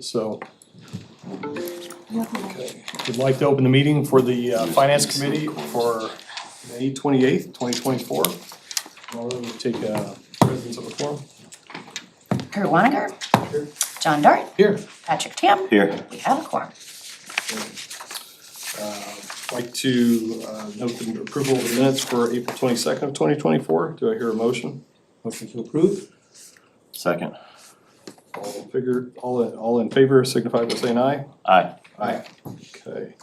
So, okay, would like to open the meeting for the Finance Committee for May 28th, 2024. We'll take presence of the forum. Kurt Waniger. Here. John Dart. Here. Patrick Tam. Here. We have a quorum. Like to note the approval of the minutes for April 22nd of 2024. Do I hear a motion? Motion to approve. Second. All in favor signify by saying aye. Aye. Aye. Okay.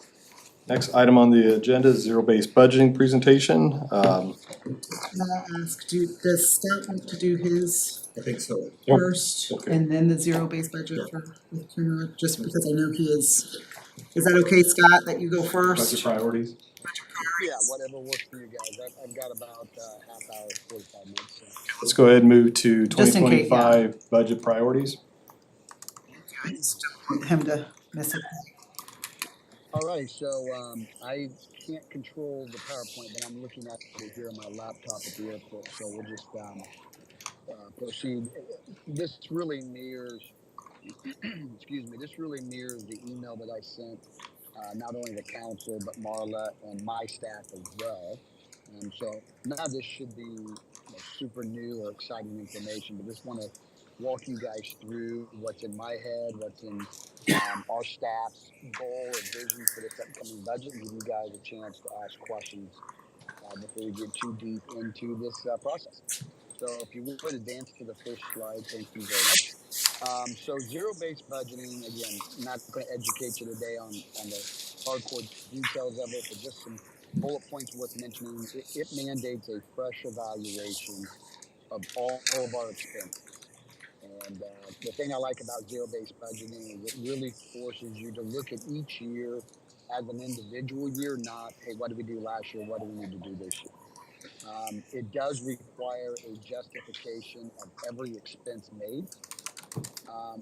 Next item on the agenda is zero-based budgeting presentation. I'll ask, does Scott want to do his I think so. first, Okay. and then the zero-based budget with Kunal, just because I know he is that okay, Scott, that you go first? Budget priorities. Yeah, whatever works for you guys. I've got about half hour, 45 minutes. So. Let's go ahead and move to Just in case, 2025 budget priorities. I just don't want him to miss it. All right, so I can't control the PowerPoint, but I'm looking at it here on my laptop at the airport. So we'll just proceed. This really mirrors, excuse me, this really mirrors the email that I sent not only the council, but Marla and my staff as well. So none of this should be super new or exciting information, but just want to walk you guys through what's in my head, what's in our staff's goal and vision for this upcoming budget, and give you guys a chance to ask questions before we get too deep into this process. So if you would advance to the first slide, thank you very much. So zero-based budgeting, again, not going to educate you today on the hardcore details of it, but just some bullet points worth mentioning. It mandates a fresh evaluation of all of our expenses. And the thing I like about zero-based budgeting is it really forces you to look at each year as an individual year, not, hey, what did we do last year? What do we need to do this year? It does require a justification of every expense made.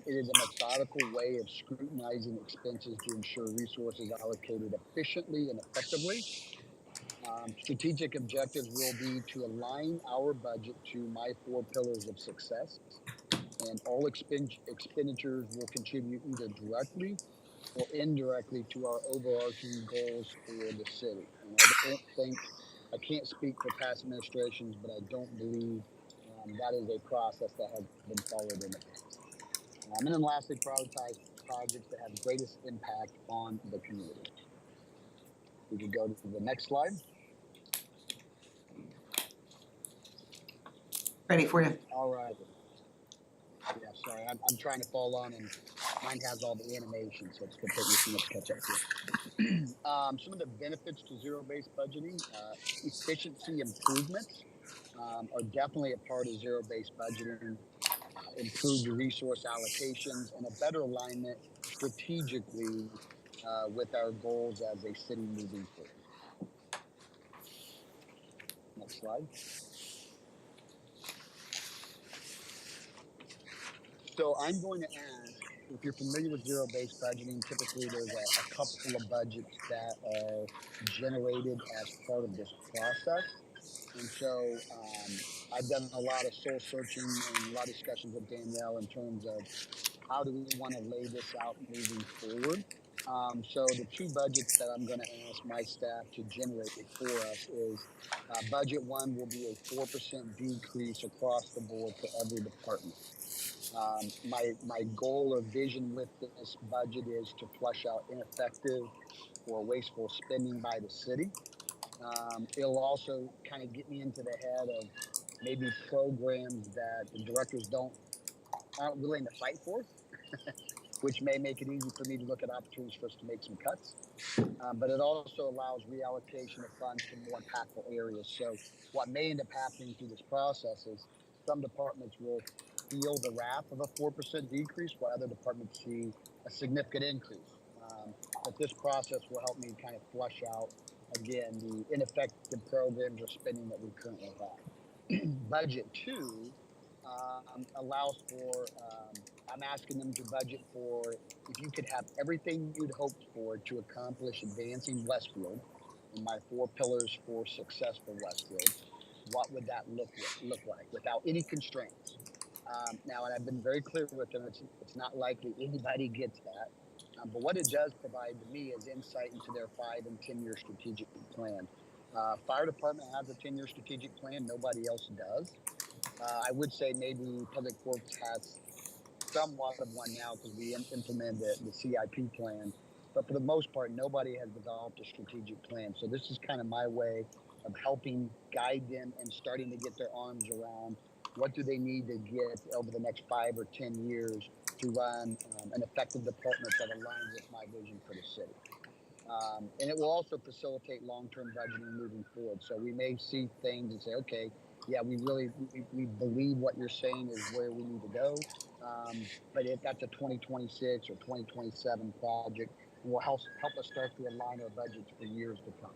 It is a methodical way of scrutinizing expenses to ensure resources allocated efficiently and effectively. Strategic objectives will be to align our budget to my 4 pillars of success, and all expenditures will contribute either directly or indirectly to our overarching goals for the city. And I can't speak for past administrations, but I don't believe that is a process that has been followed in the past. And then lastly, prioritize projects that have the greatest impact on the community. We could go to the next slide. Ready for you. All right. Yeah, sorry, I'm trying to follow on, and mine has all the animation, so it's going to take me a few minutes to catch up here. Some of the benefits to zero-based budgeting, efficiency improvements are definitely a part of zero-based budgeting. Improved resource allocations and a better alignment strategically with our goals as a city moving forward. Next slide. So I'm going to ask, if you're familiar with zero-based budgeting, typically there's a couple of budgets that are generated as part of this process. And so I've done a lot of soul searching and a lot of discussions with Danielle in terms of how do we want to lay this out moving forward. So the 2 budgets that I'm going to ask my staff to generate for us is budget 1 will be a 4% decrease across the board for every department. My goal or vision with this budget is to flush out ineffective or wasteful spending by the city. It'll also kind of get me into the head of maybe programs that the directors aren't willing to fight for, which may make it easy for me to look at opportunities for us to make some cuts. But it also allows reallocation of funds to more impactful areas. So what may end up happening through this process is some departments will feel the wrath of a 4% decrease, while other departments see a significant increase. But this process will help me kind of flush out, again, the ineffective programs or spending that we currently have. Budget 2 allows for, I'm asking them to budget for, if you could have everything you'd hoped for to accomplish advancing Westfield, and my 4 pillars for success for Westfield, what would that look like without any constraints? Now, and I've been very clear with them, it's not likely anybody gets that. But what it does provide to me is insight into their 5 and 10 year strategic plan. Fire department has a 10-year strategic plan. Nobody else does. I would say maybe Public Works has somewhat of one now because we implemented the CIP plan. But for the most part, nobody has developed a strategic plan. So this is kind of my way of helping guide them and starting to get their arms around what do they need to get over the next 5 or 10 years to run an effective department that aligns with my vision for the city. And it will also facilitate long-term budgeting moving forward. So we may see things and say, okay, yeah, we believe what you're saying is where we need to go. But if that's a 2026 or 2027 project, it will help us start to align our budgets for years to come.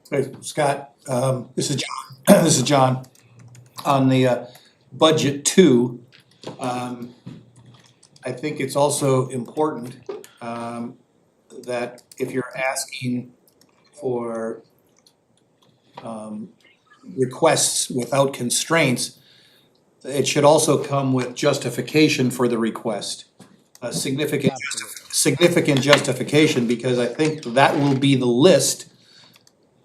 Hey, Scott, this is John. This is John. On the budget two, I think it's also important that if you're asking for requests without constraints, it should also come with justification for the request. A significant justification, because I think that will be the list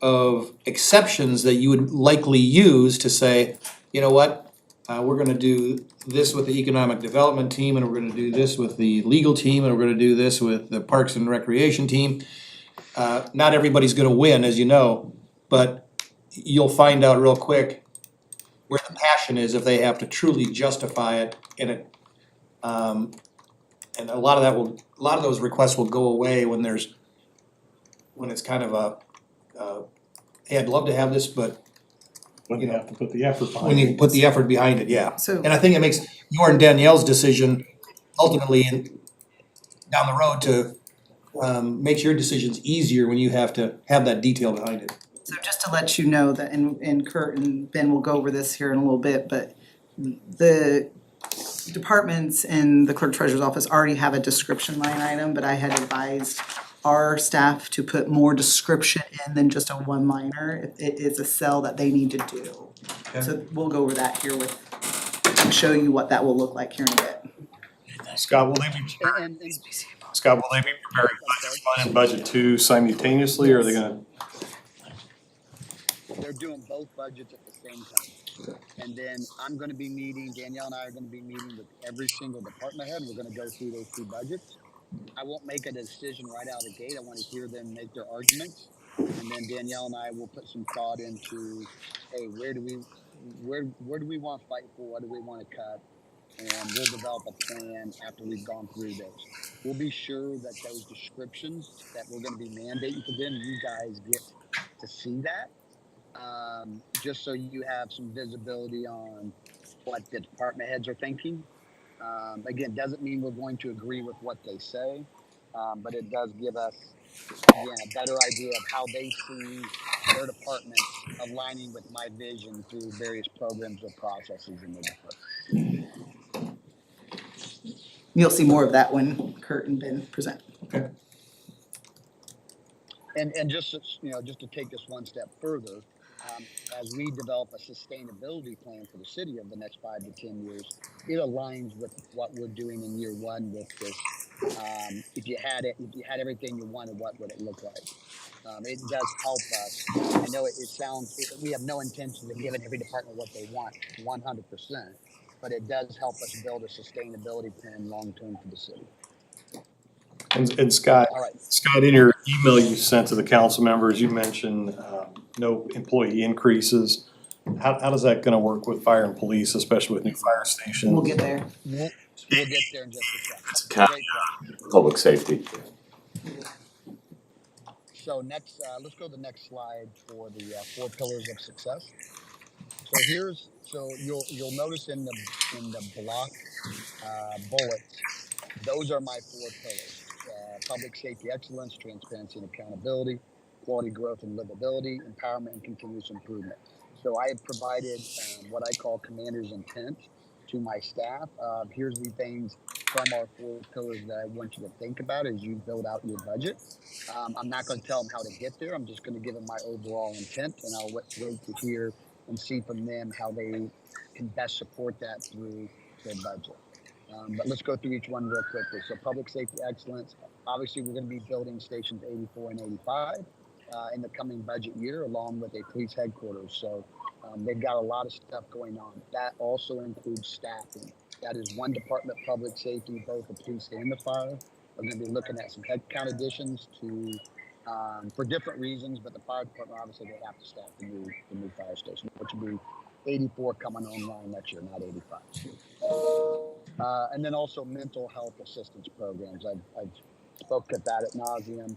of exceptions that you would likely use to say, you know what? We're gonna do this with the economic development team, and we're gonna do this with the legal team, and we're gonna do this with the Parks and Recreation team. Not everybody's gonna win, as you know, but you'll find out real quick where the passion is if they have to truly justify it in it. And a lot of those requests will go away when it's kind of hey, I'd love to have this, but When you have to put the effort behind when you it. put the effort behind it, yeah. So- And I think it makes your and Danielle's decision ultimately down the road to makes your decisions easier when you have to have that detail behind it. So just to let you know that, and Kurt and Ben will go over this here in a little bit, but the departments in the clerk treasurer's office already have a description line item, but I had advised our staff to put more description in than just a one-liner. It is a cell that they need to do. Okay. So we'll go over that here and show you what that will look like here in a bit. Scott, will they be preparing budget one and budget two simultaneously, or are they gonna? They're doing both budgets at the same time. And then I'm going to be meeting, Danielle and I are going to be meeting with every single department head. We're going to go through those two budgets. I won't make a decision right out of the gate. I want to hear them make their arguments. And then Danielle and I will put some thought into, hey, where do we want to fight for? What do we want to cut? And we'll develop a plan after we've gone through those. We'll be sure that those descriptions that we're going to be mandating for them, you guys get to see that. Just so you have some visibility on what the department heads are thinking. Again, doesn't mean we're going to agree with what they say, but it does give us, again, a better idea of how they see their departments aligning with my vision through various programs or processes in the department. You'll see more of that when Kurt and Ben present. Okay. And just to take this one step further, as we develop a sustainability plan for the city over the next 5 to 10 years, it aligns with what we're doing in year one with this. If you had everything you wanted, what would it look like? It does help us. I know we have no intention of giving every department what they want 100%, but it does help us build a sustainability plan long-term for the city. And Scott, All right. Scott, in your email you sent to the council members, you mentioned no employee increases. How does that gonna work with fire and police, especially with new fire stations? We'll get there. We'll get there in just a second. It's a cap, Great question. public safety. So next, let's go to the next slide for the 4 pillars of success. So you'll notice in the block bullets, those are my 4 pillars: public safety excellence, transparency and accountability, quality growth and livability, empowerment and continuous improvement. So I have provided what I call commander's intent to my staff. Here's the things from our 4 pillars that I want you to think about as you build out your budget. I'm not going to tell them how to get there. I'm just going to give them my overall intent, and I'll wait to hear and see from them how they can best support that through their budget. But let's go through each one real quickly. So public safety excellence, obviously we're going to be building stations 84 and 85 in the coming budget year, along with a police headquarters. So they've got a lot of stuff going on. That also includes staffing. That is one department, public safety, both the police and the fire. We're going to be looking at some headcount additions to for different reasons, but the fire department, obviously, they have to staff the new fire station, which will be 84 coming online next year, not 85. And then also mental health assistance programs. I've spoke at that ad nauseum.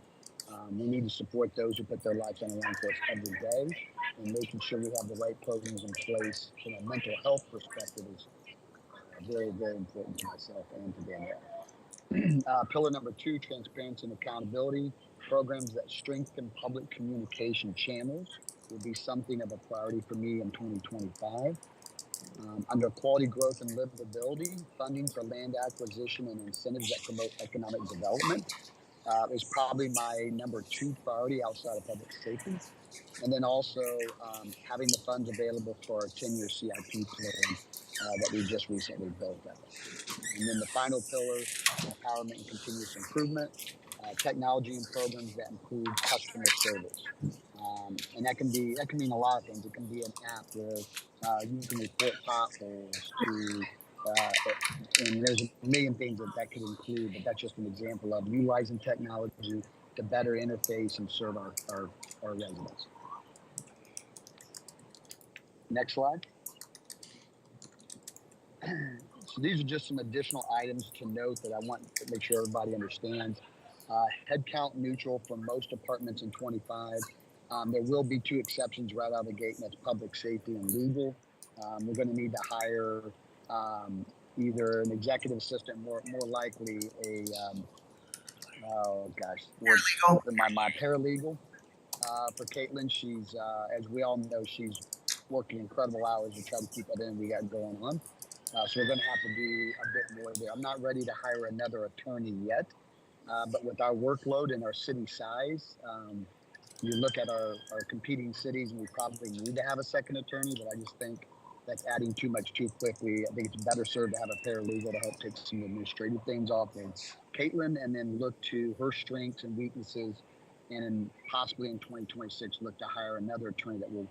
We need to support those who put their lives on the line for us every day, and making sure we have the right programs in place from a mental health perspective is very, very important to myself and to Danielle. Pillar number 2, transparency and accountability. Programs that strengthen public communication channels will be something of a priority for me in 2025. Under quality growth and livability, funding for land acquisition and incentives that promote economic development is probably my number 2 priority outside of public safety. And then also having the funds available for our 10-year CIP plan that we just recently built out. And then the final pillar, empowerment and continuous improvement, technology and programs that improve customer service. And that can mean a lot of things. It can be an app where you can report potholes to, and there's a million things that could include, but that's just an example of utilizing technology to better interface and serve our residents. Next slide. So these are just some additional items to note that I want to make sure everybody understands. Headcount neutral for most departments in 25. There will be 2 exceptions right out of the gate, and that's public safety and legal. We're going to need to hire either an executive assistant, more likely a my paralegal for Caitlin. She's as we all know, she's working incredible hours to try to keep everything we got going on. So we're going to have to do a bit more there. I'm not ready to hire another attorney yet, but with our workload and our city size, you look at our competing cities, and we probably need to have a second attorney, but I just think that's adding too much too quickly. I think it's better served to have a paralegal to help take some administrative things off of Caitlin, and then look to her strengths and weaknesses, and then possibly in 2026 look to hire another attorney that will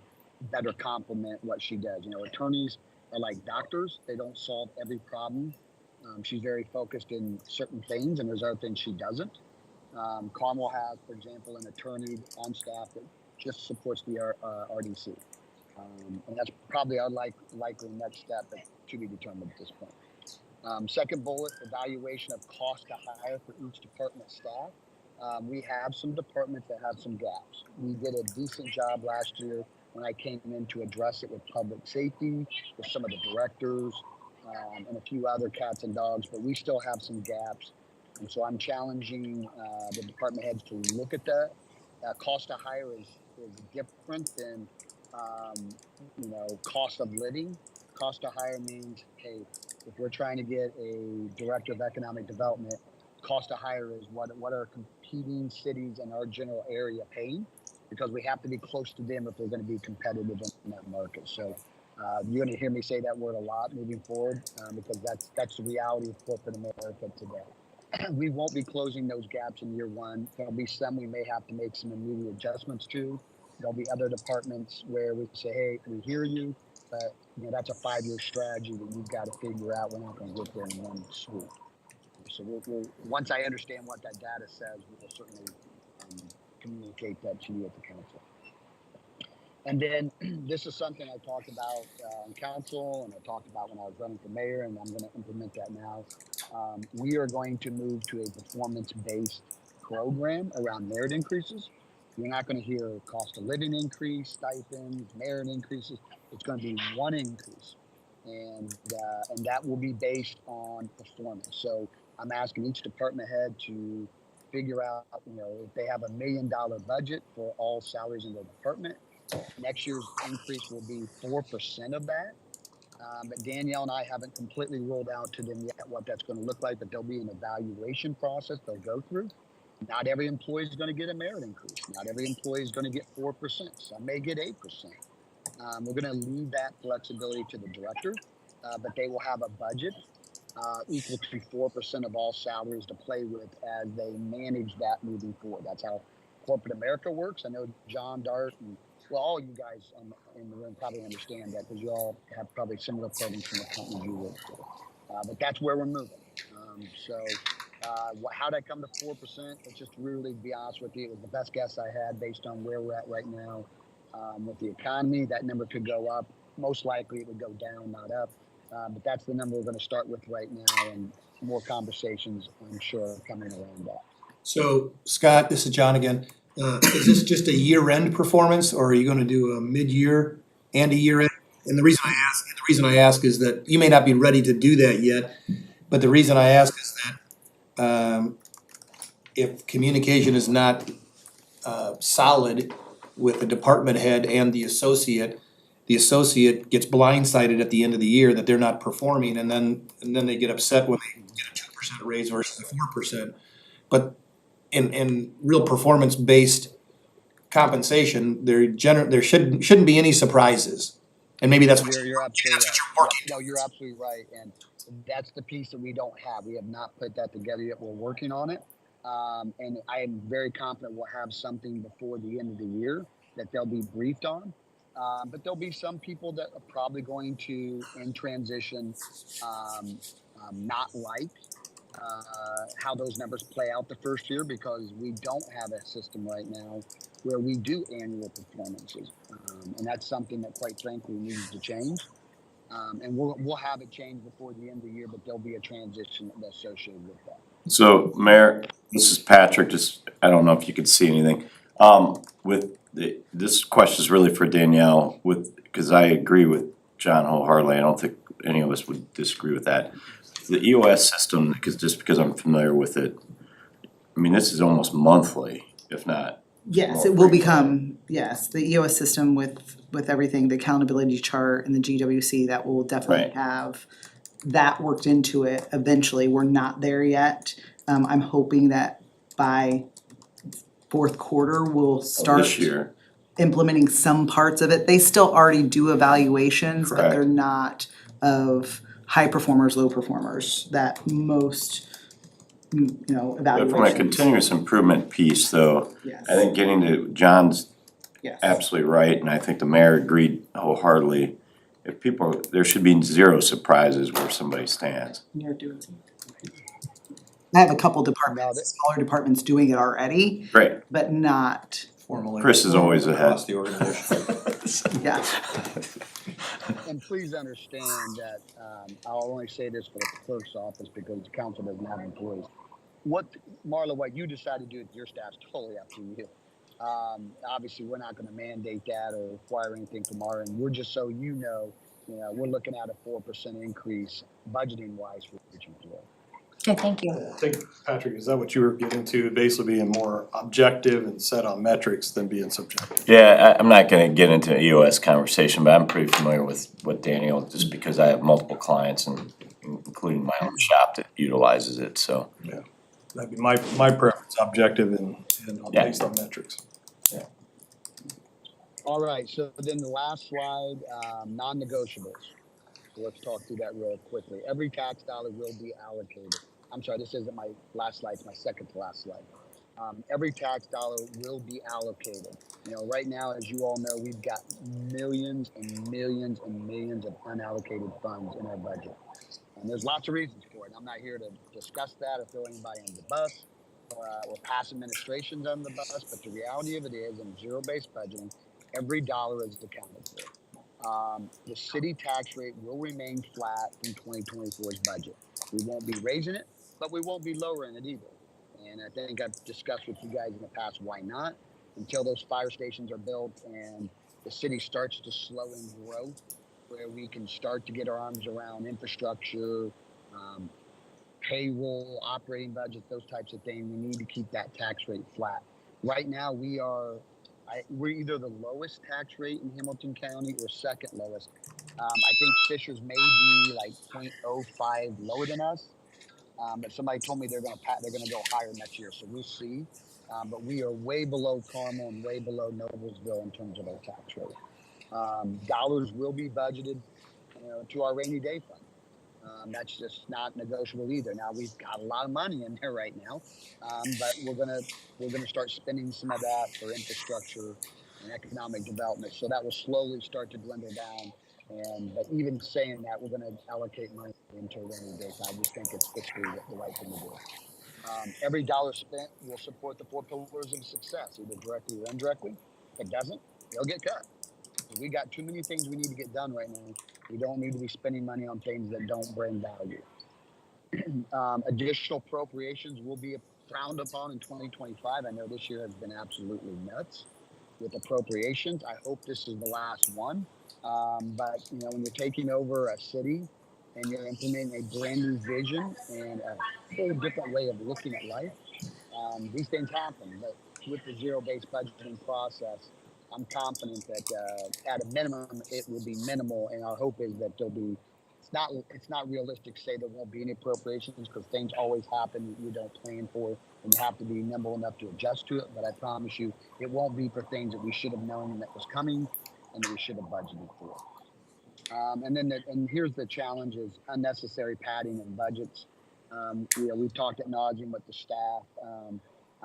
better complement what she does. You know, attorneys are like doctors. They don't solve every problem. She's very focused in certain things, and there's other things she doesn't. Carmel has, for example, an attorney on staff that just supports the RDC. And that's probably our likely next step, but to be determined at this point. Second bullet, evaluation of cost to hire for each department staff. We have some departments that have some gaps. We did a decent job last year when I came in to address it with public safety, with some of the directors, and a few other cats and dogs, but we still have some gaps. And so I'm challenging the department heads to look at that. Cost to hire is different than, cost of living. Cost to hire means, hey, if we're trying to get a director of economic development, cost to hire is what are competing cities in our general area paying, because we have to be close to them if we're going to be competitive in that market. So you're going to hear me say that word a lot moving forward, because that's the reality of corporate America today. We won't be closing those gaps in year one. There'll be some we may have to make some immediate adjustments to. There'll be other departments where we say, hey, we hear you, but that's a 5-year strategy that you've got to figure out. We're not going to get there in one swoop. So we'll once I understand what that data says, we'll certainly communicate that to you at the council. And then this is something I talked about in council, and I talked about when I was running for mayor, and I'm going to implement that now. We are going to move to a performance-based program around merit increases. You're not going to hear cost of living increase, stipends, merit increases. It's going to be one increase, and that will be based on performance. So I'm asking each department head to figure out, if they have $1 million budget for all salaries in their department, next year's increase will be 4% of that. But Danielle and I haven't completely rolled out to them yet what that's going to look like, but there'll be an evaluation process they'll go through. Not every employee is going to get a merit increase. Not every employee is going to get 4%. Some may get 8%. We're gonna leave that flexibility to the director, but they will have a budget equal to 4% of all salaries to play with as they manage that moving forward. That's how corporate America works. I know John Dart and all you guys in the room probably understand that because you all have probably similar programs from the companies you work for. But that's where we're moving. How'd I come to 4%? It's just really, to be honest with you, it was the best guess I had based on where we're at right now. With the economy, that number could go up. Most likely it would go down, not up. But that's the number we're going to start with right now, and more conversations, I'm sure, are coming around that. So, Scott, this is John again. Is this just a year-end performance, or are you gonna do a mid-year and a year-end? And the reason I ask is that you may not be ready to do that yet, but the reason I ask is that, if communication is not, solid with the department head and the associate gets blindsided at the end of the year that they're not performing, and then they get upset when they get a 2% raise versus a 4%. But in real performance-based compensation, there shouldn't be any surprises. And maybe that's what You're absolutely right. you're working No, you're absolutely right, and that's the piece that we don't have. We have not put that together yet. We're working on it, and I am very confident we'll have something before the end of the year that they'll be briefed on. But there'll be some people that are probably going to, in transition, not like how those numbers play out the first year because we don't have a system right now where we do annual performances, and that's something that, quite frankly, needs to change. And we'll have it change before the end of the year, but there'll be a transition associated with that. So, Mayor, this is Patrick, just, I don't know if you could see anything. This question is really for Danielle because I agree with John wholeheartedly. I don't think any of us would disagree with that. The EOS system, because I'm familiar with it, I mean, this is almost monthly, if not. Yes, more it will frequent. become, yes, the EOS system with everything, the accountability chart and the GWC, that will definitely Right. have that worked into it eventually. We're not there yet. I'm hoping that by fourth quarter, we'll start This year, implementing some parts of it. They still already do evaluations, but they're Correct. not of high performers, low performers, that most, but from a evaluations. continuous improvement piece, though, Yes, I think getting to John's yes. absolutely right, and I think the mayor agreed wholeheartedly. If there should be zero surprises where somebody stands. You're doing something. I have a couple departments, smaller departments doing it already, Great, but not, formally. Chris is always ahead. Across the organization. yeah. And please understand that I'll only say this for the clerk's office because the council doesn't have employees. Marla, what you decide to do with your staff is totally up to you. Obviously, we're not going to mandate that or require anything from our end. We're just so we're looking at a 4% increase budgeting wise for each employee. Okay, thank you. I think, Patrick, is that what you were getting to, basically being more objective and set on metrics than being subjective? Yeah, I'm not gonna get into EOS conversation, but I'm pretty familiar with Daniel, just because I have multiple clients and including my own shop that utilizes it, so. That'd be my preference, objective and Yeah. based on metrics. All right, so then the last slide, non-negotiables. So let's talk through that real quickly. Every tax dollar will be allocated. I'm sorry, this isn't my last slide, it's my second to last slide. Every tax dollar will be allocated. Right now, as you all know, we've got millions and millions and millions of unallocated funds in our budget. And there's lots of reasons for it. I'm not here to discuss that or throw anybody under the bus or pass administrations under the bus, but the reality of it is, in zero-based budgeting, every dollar is accounted for. The city tax rate will remain flat in 2024's budget. We won't be raising it, but we won't be lowering it either. And I think I've discussed with you guys in the past why not. Until those fire stations are built and the city starts to slow in growth, where we can start to get our arms around infrastructure, payroll, operating budgets, those types of things, we need to keep that tax rate flat. Right now, we're either the lowest tax rate in Hamilton County or second lowest. I think Fishers may be like 0.05 lower than us, but somebody told me they're going to go higher next year, so we'll see. But we are way below Carmel and way below Noblesville in terms of our tax rate. Dollars will be budgeted, to our rainy day fund. That's just not negotiable either. Now we've got a lot of money in there right now, but we're gonna start spending some of that for infrastructure and economic development. So that will slowly start to dwindle down. But even saying that, we're gonna allocate money into a rainy day fund. I just think it's fiscally the right thing to do. Every dollar spent will support the four pillars of success, either directly or indirectly. If it doesn't, they'll get cut. We got too many things we need to get done right now. We don't need to be spending money on things that don't bring value. Additional appropriations will be frowned upon in 2025. I know this year has been absolutely nuts with appropriations. I hope this is the last one. But when you're taking over a city and you're implementing a brand new vision and a whole different way of looking at life, these things happen. But with the zero-based budgeting process, I'm confident that at a minimum it will be minimal, and our hope is that there'll be. It's not realistic to say there won't be any appropriations because things always happen you don't plan for, and you have to be nimble enough to adjust to it. But I promise you, it won't be for things that we should have known that was coming and that we should have budgeted for. And here's the challenge: is unnecessary padding in budgets. We've talked at nauseam with the staff.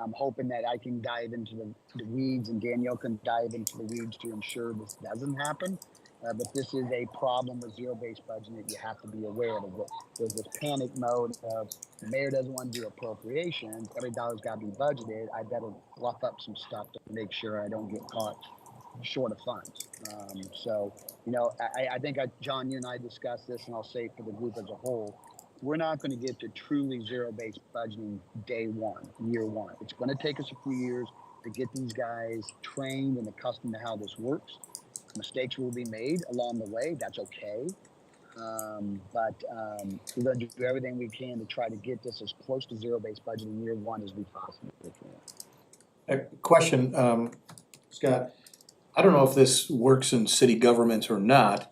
I'm hoping that I can dive into the weeds and Danielle can dive into the weeds to ensure this doesn't happen. But this is a problem with zero-based budgeting. You have to be aware of it. There's this panic mode of the mayor doesn't want to do appropriations. Every dollar's got to be budgeted. I better fluff up some stuff to make sure I don't get caught short of funds. I think John, you and I discussed this, and I'll say it for the group as a whole. We're not going to get to truly zero-based budgeting year one. It's going to take us a few years to get these guys trained and accustomed to how this works. Mistakes will be made along the way. That's okay. But we're going to do everything we can to try to get this as close to zero-based budgeting year one as we possibly can. A question, Scott, I don't know if this works in city governments or not,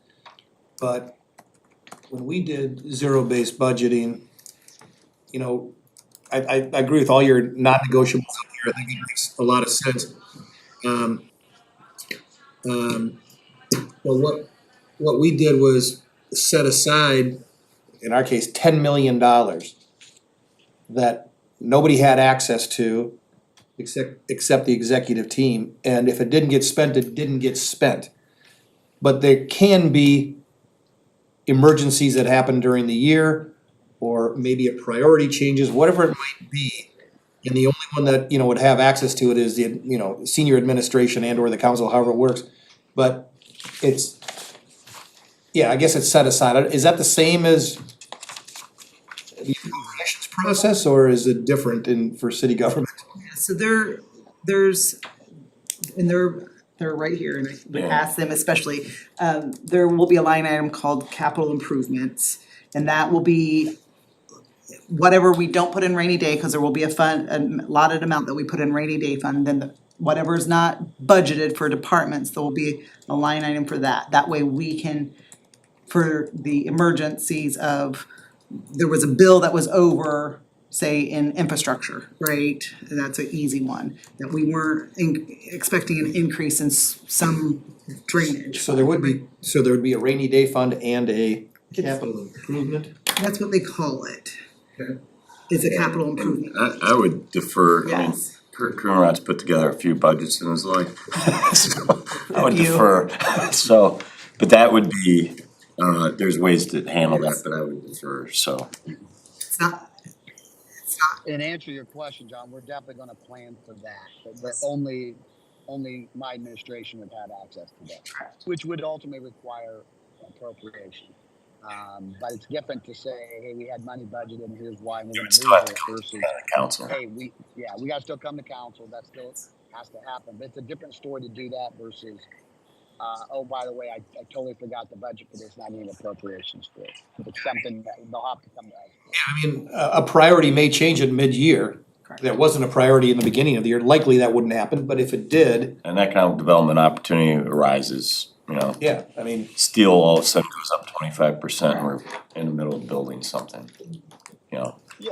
but when we did zero-based budgeting, I agree with all your non-negotiables up here. I think it makes a lot of sense. Well, what we did was set aside, in our case, $10 million that nobody had access to except the executive team. And if it didn't get spent, it didn't get spent. But there can be emergencies that happen during the year, or maybe a priority changes, whatever it might be. And the only one that, would have access to it is the, senior administration and or the council, however it works. But I guess it's set aside. Is that the same as the appropriations process, or is it different for city government? So they're right here, and I would ask them especially, there will be a line item called capital improvements, and that will be whatever we don't put in rainy day, because there will be a allotted amount that we put in rainy day fund, then whatever is not budgeted for departments, there will be a line item for that. That way we can, for the emergencies of, there was a bill that was over, say in infrastructure, right? And that's an easy one, that we weren't expecting an increase in some drainage. So there would be a rainy day fund and a capital improvement? That's what they call it. Okay. Is a capital improvement. I would defer. Yes. Kurt Coonrod's put together a few budgets in his life, so I would defer. So, but that would be, there's ways to handle that, but I would defer, so. It's not. And answer your question, John, we're definitely going to plan for that, but only my administration would have access to that, which would ultimately require appropriation. But it's different to say, hey, we had money budgeted and here's why we're going to move it versus, Council. hey, we got to still come to council. That still has to happen. But it's a different story to do that versus, oh, by the way, I totally forgot the budget for this and I need appropriations for it. It's something that they'll have to come to us for. I mean, a priority may change at mid-year. That wasn't a priority in the beginning of the year. Likely that wouldn't happen, but if it did. An economic development opportunity arises, Yeah, I mean. Steel all of a sudden goes up 25% and we're in the middle of building something, Yeah,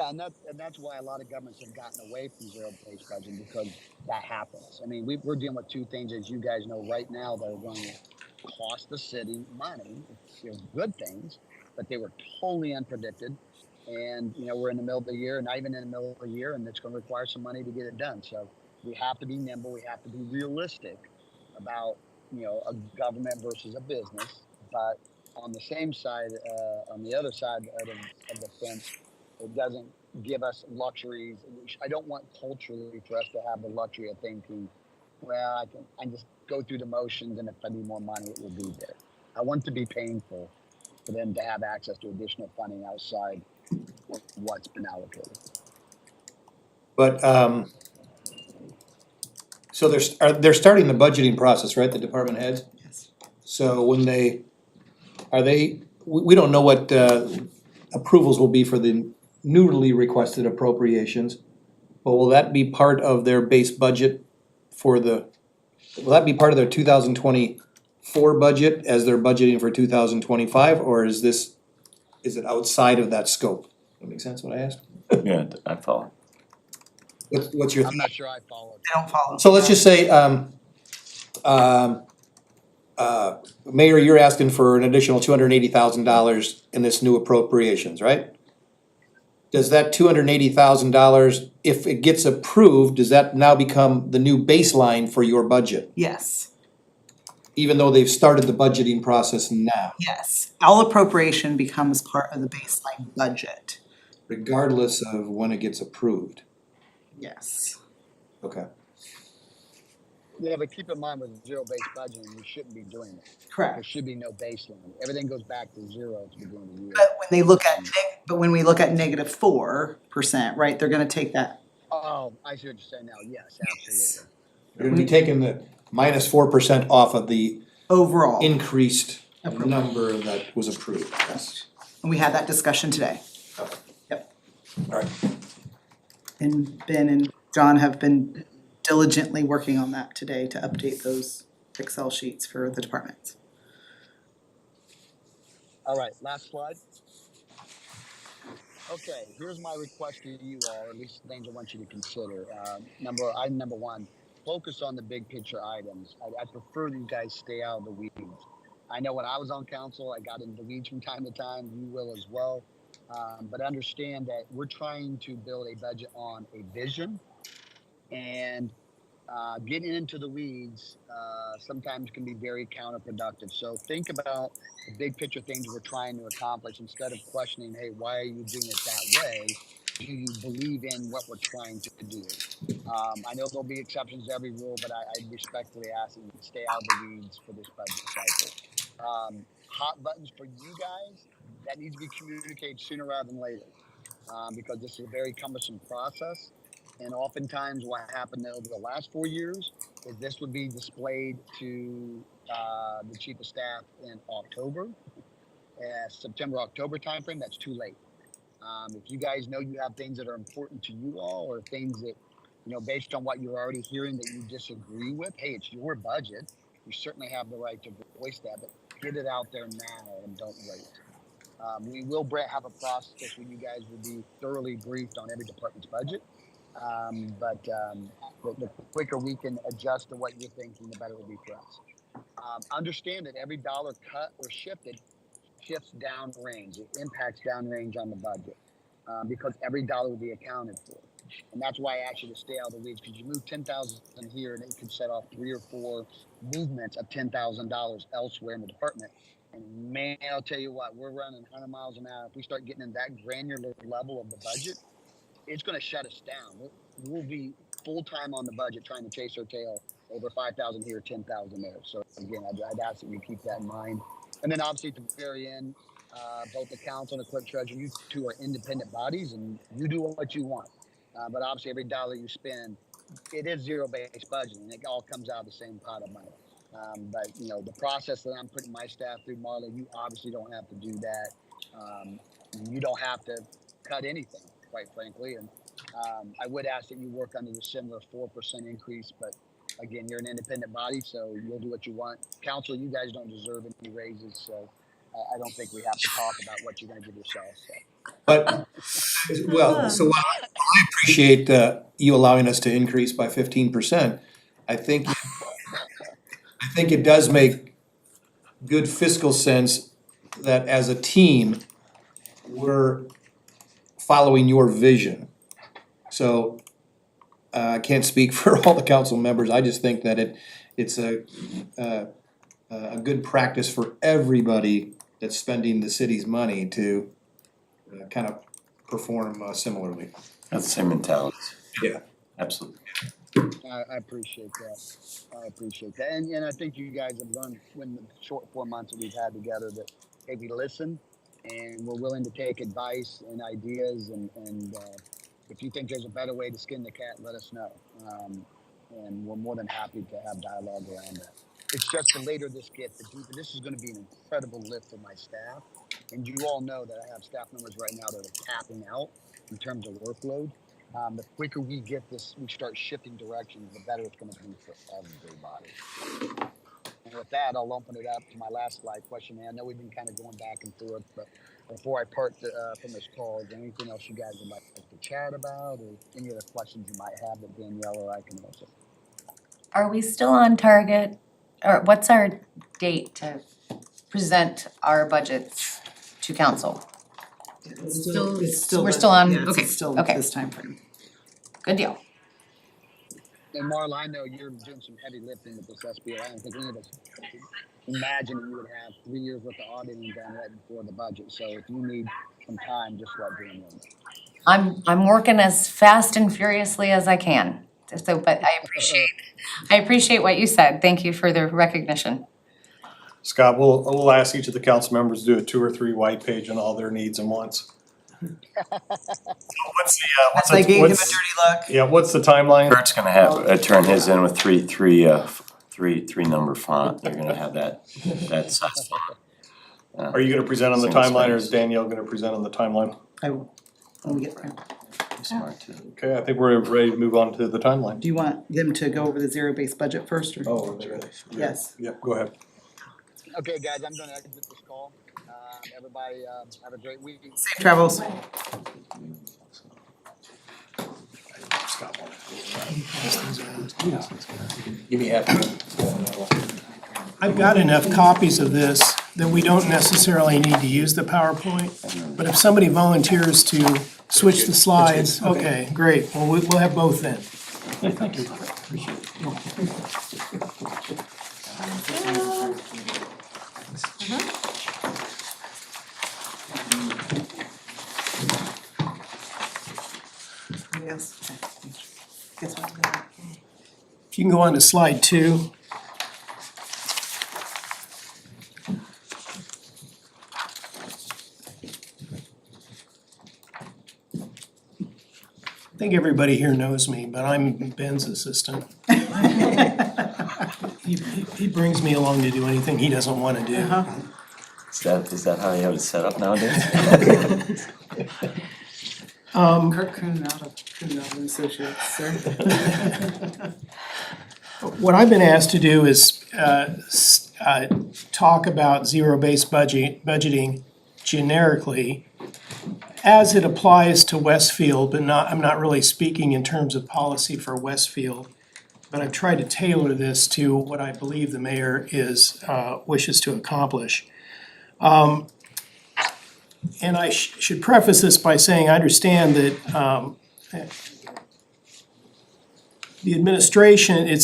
and that's why a lot of governments have gotten away from zero-based budgeting, because that happens. I mean, we're dealing with two things, as you guys know, right now that are going to cost the city money. It's good things, but they were totally unpredicted. And, we're in the middle of the year, not even in the middle of the year, and it's gonna require some money to get it done. So we have to be nimble, we have to be realistic about, a government versus a business. But on the same side, on the other side of the fence, it doesn't give us luxuries. I don't want culturally for us to have the luxury of thinking, well, I just go through the motions, and if I need more money, it will be there. I want it to be painful for them to have access to additional funding outside what's been allocated. But, so they're starting the budgeting process, right, the department heads? Yes. So when we don't know what, approvals will be for the newly requested appropriations. But will that be part of their base budget will that be part of their 2024 budget as they're budgeting for 2025, or is it outside of that scope? That make sense what I asked? Yeah, I follow. What's your? I'm not sure I followed. They don't follow. So let's just say, Mayor, you're asking for an additional $280,000 in this new appropriations, right? Does that $280,000, if it gets approved, does that now become the new baseline for your budget? Yes, Even though they've started the budgeting process now, yes. All appropriation becomes part of the baseline budget. regardless of when it gets approved? Yes. Okay. Yeah, but keep in mind with zero-based budgeting, we shouldn't be doing it. There Correct. should be no baseline. Everything goes back to zero at the beginning of the year. But when we look at negative 4%, right, they're gonna take that. Oh, I see what you're saying now. Yes, absolutely. You're gonna be taking the -4% off of the Overall. increased number that was approved, yes. And we had that discussion today. Okay. Yep. All right. And Ben and John have been diligently working on that today to update those Excel sheets for the departments. All right, last slide. Okay, here's my request to you all, or at least things I want you to consider. Item number one, focus on the big picture items. I prefer you guys stay out of the weeds. I know when I was on council, I got into the weeds from time to time. You will as well. But understand that we're trying to build a budget on a vision, and getting into the weeds sometimes can be very counterproductive. So think about the big picture things we're trying to accomplish instead of questioning, hey, why are you doing it that way? Do you believe in what we're trying to do? I know there'll be exceptions to every rule, but I respectfully ask you to stay out of the weeds for this budget cycle. Hot buttons for you guys, that needs to be communicated sooner rather than later, because this is a very cumbersome process. And oftentimes what happened over the last 4 years is this would be displayed to the chief of staff in October, September, October timeframe. That's too late. If you guys know you have things that are important to you all, or things that, based on what you're already hearing that you disagree with, hey, it's your budget. You certainly have the right to voice that, but get it out there now and don't wait. We will have a process where you guys will be thoroughly briefed on every department's budget. But the quicker we can adjust to what you're thinking, the better it will be for us. Understand that every dollar cut or shifted shifts downrange. It impacts downrange on the budget, because every dollar will be accounted for. And that's why I asked you to stay out of the weeds, because you move 10,000 here and it could set off 3 or 4 movements of $10,000 elsewhere in the department. And man, I'll tell you what, we're running 100 miles an hour. If we start getting in that granular level of the budget, it's going to shut us down. We'll be full-time on the budget trying to chase our tail over 5,000 here, 10,000 there. So again, I'd ask that you keep that in mind. And then obviously at the very end, both the council and the clerk treasurer, you two are independent bodies and you do what you want. But obviously every dollar you spend, it is zero-based budgeting. It all comes out of the same pot of money. But the process that I'm putting my staff through, Marla, you obviously don't have to do that. You don't have to cut anything, quite frankly. And I would ask that you work under the similar 4% increase, but again, you're an independent body, so you'll do what you want. Council, you guys don't deserve any raises, so I don't think we have to talk about what you're going to give yourselves. So. But, so I appreciate you allowing us to increase by 15%. I think it does make good fiscal sense that as a team, we're following your vision. So I can't speak for all the council members, I just think that it's a good practice for everybody that's spending the city's money to kind of perform similarly. That's the same mentality. Yeah. Absolutely. I appreciate that. I appreciate that. And I think you guys have learned in the short 4 months that we've had together that, hey, we listen and we're willing to take advice and ideas. And if you think there's a better way to skin the cat, let us know. And we're more than happy to have dialogue around that. It's just the later this gets, the deeper. This is going to be an incredible lift for my staff. And you all know that I have staff members right now that are tapping out in terms of workload. The quicker we get this, we start shifting directions, the better it's going to be for everybody. And with that, I'll open it up to my last slide question. I know we've been kind of going back and forth, but before I part from this call, is there anything else you guys would like to chat about, or any other questions you might have that Danielle or I can answer? Are we still on target, or what's our date to present our budgets to council? It's We're still on- yeah, it's okay, still okay. this timeframe. Good deal. And Marla, I know you're doing some heavy lifting with this SBO. I don't think any of us imagine that you would have 3 years worth of auditing done right before the budget. So if you need some time, just let Danielle know. I'm working as fast and furiously as I can. So, but I appreciate what you said. Thank you for the recognition. Scott, we'll ask each of the council members to do a 2 or 3 white page on all their needs and wants. That's I gave him a dirty look. Yeah, what's the timeline? Kurt's gonna have, turn his in with three number font, they're gonna have that size font. Are you gonna present on the Single timeline, or is space. Oh. Danielle gonna present on the timeline? I will, when we get there. Smart too. Okay, I think we're ready to move on to the timeline. Do you want them to go over the zero-based budget first, or? Oh, they're ready. Yes. Yep, go ahead. Okay, guys, I'm gonna exit this call. Everybody, have a great week. Safe travels. Give me half. I've got enough copies of this that we don't necessarily need to use the PowerPoint. But if somebody volunteers to switch the slides, okay, great. Well, we'll have both then. Thank you. Appreciate it. Yes. Guess what? If you can go on to slide 2. I think everybody here knows me, but I'm Ben's assistant. He brings me along to do anything he doesn't want to do. Is that how you have it set up nowadays? Kirk Kuhn out of Kuhn and Associates, sir. What I've been asked to do is talk about zero-based budgeting generically as it applies to Westfield, but I'm not really speaking in terms of policy for Westfield. But I've tried to tailor this to what I believe the mayor wishes to accomplish. And I should preface this by saying I understand that it's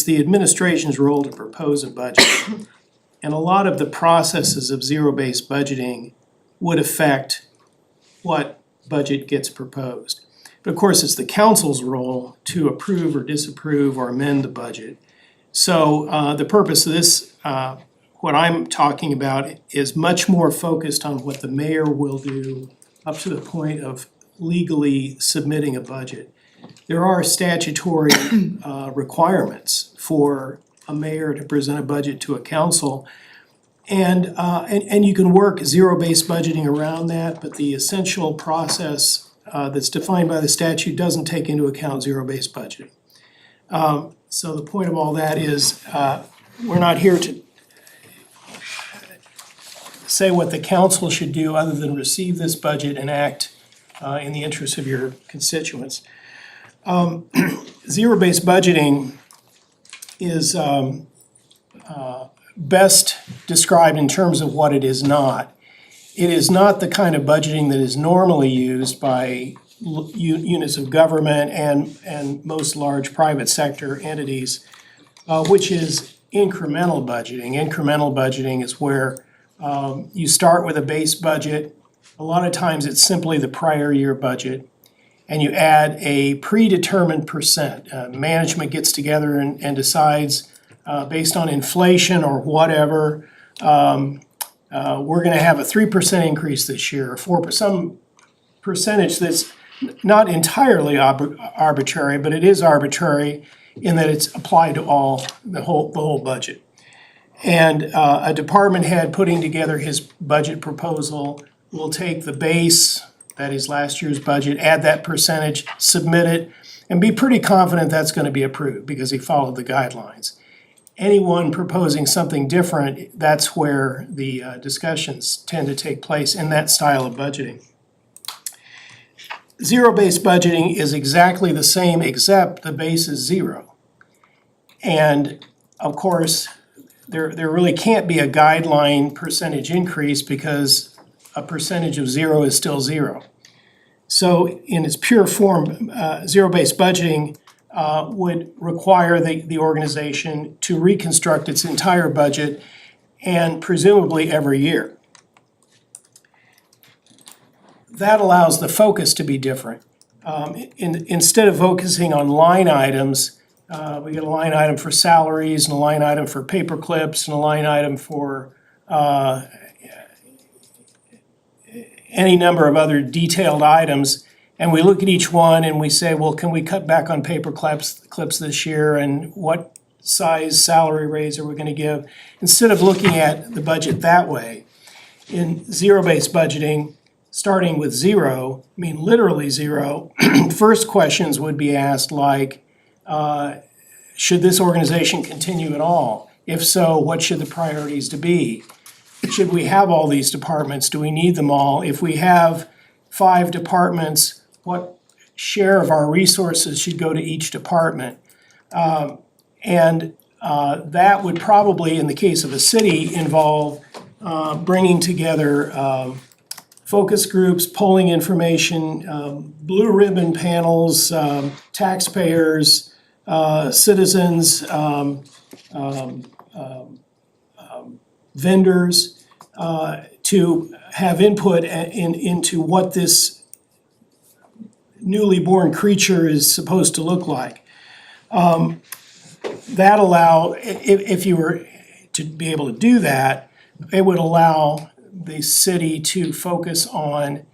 the administration's role to propose a budget. And a lot of the processes of zero-based budgeting would affect what budget gets proposed. But of course, it's the council's role to approve or disapprove or amend the budget. So the purpose of this, what I'm talking about, is much more focused on what the mayor will do up to the point of legally submitting a budget. There are statutory requirements for a mayor to present a budget to a council. And you can work zero-based budgeting around that, but the essential process that's defined by the statute doesn't take into account zero-based budgeting. So the point of all that is, we're not here to say what the council should do other than receive this budget and act in the interest of your constituents. Zero-based budgeting is best described in terms of what it is not. It is not the kind of budgeting that is normally used by units of government and most large private sector entities, which is incremental budgeting. Incremental budgeting is where you start with a base budget. A lot of times it's simply the prior year budget, and you add a predetermined percent. Management gets together and decides, based on inflation or whatever, we're gonna have a 3% increase this year, or 4%, some percentage that's not entirely arbitrary, but it is arbitrary in that it's applied to the whole budget. And a department head putting together his budget proposal will take the base, that is last year's budget, add that percentage, submit it, and be pretty confident that's gonna be approved because he followed the guidelines. Anyone proposing something different, that's where the discussions tend to take place in that style of budgeting. Zero-based budgeting is exactly the same, except the base is zero. And of course, there really can't be a guideline percentage increase because a percentage of zero is still zero. So in its pure form, zero-based budgeting would require the organization to reconstruct its entire budget, and presumably every year. That allows the focus to be different. Instead of focusing on line items, we get a line item for salaries and a line item for paper clips and a line item for any number of other detailed items. And we look at each one and we say, well, can we cut back on paper clips this year, and what size salary raise are we gonna give? Instead of looking at the budget that way, in zero-based budgeting, starting with zero, I mean literally zero, first questions would be asked like, should this organization continue at all? If so, what should the priorities to be? Should we have all these departments? Do we need them all? If we have 5 departments, what share of our resources should go to each department? And that would probably, in the case of a city, involve bringing together focus groups, polling information, blue ribbon panels, taxpayers, citizens, vendors, to have input into what this newly born creature is supposed to look like. That allow, if you were to be able to do that, it would allow the city to focus on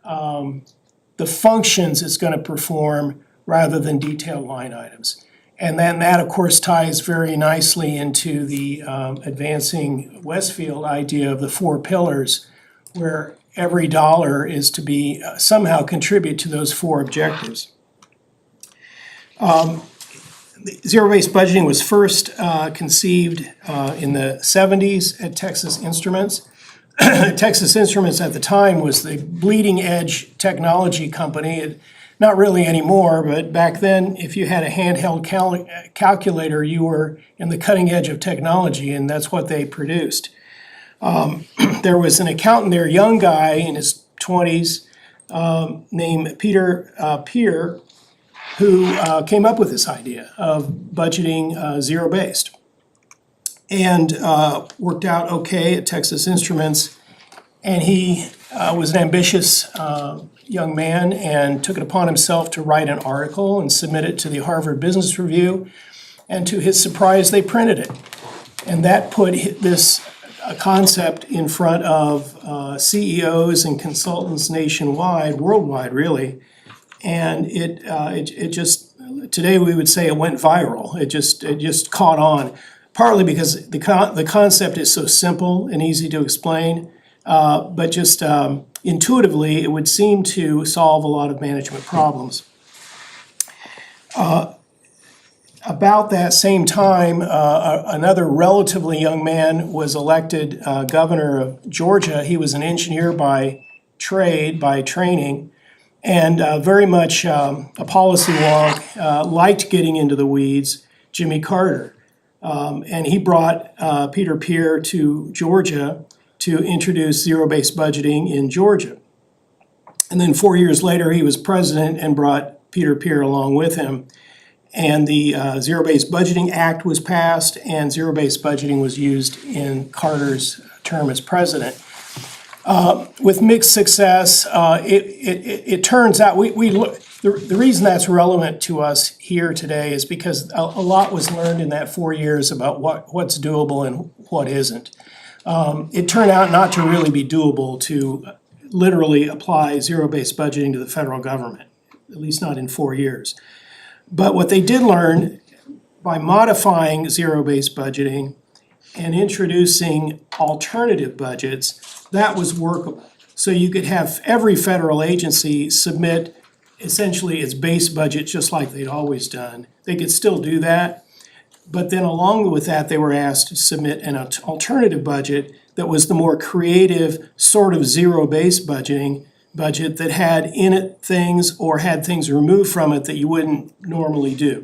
the functions it's gonna perform rather than detailed line items. And then that, of course, ties very nicely into the advancing Westfield idea of the 4 pillars, where every dollar is to be somehow contribute to those 4 objectives. Zero-based budgeting was first conceived in the 70s at Texas Instruments. Texas Instruments at the time was the bleeding edge technology company. Not really anymore, but back then, if you had a handheld calculator, you were in the cutting edge of technology, and that's what they produced. There was an accountant there, young guy in his 20s, named Peter Peer, who came up with this idea of budgeting zero-based. And worked out okay at Texas Instruments. And he was an ambitious young man and took it upon himself to write an article and submit it to the Harvard Business Review. And to his surprise, they printed it. And that put this concept in front of CEOs and consultants nationwide, worldwide really. And it just, today we would say it went viral. It just caught on. Partly because the concept is so simple and easy to explain, but just intuitively, it would seem to solve a lot of management problems. About that same time, another relatively young man was elected governor of Georgia. He was an engineer by trade, by training, and very much a policy wonk, liked getting into the weeds, Jimmy Carter. And he brought Peter Peer to Georgia to introduce zero-based budgeting in Georgia. And then 4 years later, he was president and brought Peter Peer along with him. And the Zero-Based Budgeting Act was passed, and zero-based budgeting was used in Carter's term as president. With mixed success, it turns out the reason that's relevant to us here today is because a lot was learned in that 4 years about what's doable and what isn't. It turned out not to really be doable to literally apply zero-based budgeting to the federal government, at least not in 4 years. But what they did learn by modifying zero-based budgeting and introducing alternative budgets, that was workable. So you could have every federal agency submit essentially its base budget just like they'd always done. They could still do that, but then along with that, they were asked to submit an alternative budget that was the more creative sort of zero-based budget that had in it things or had things removed from it that you wouldn't normally do.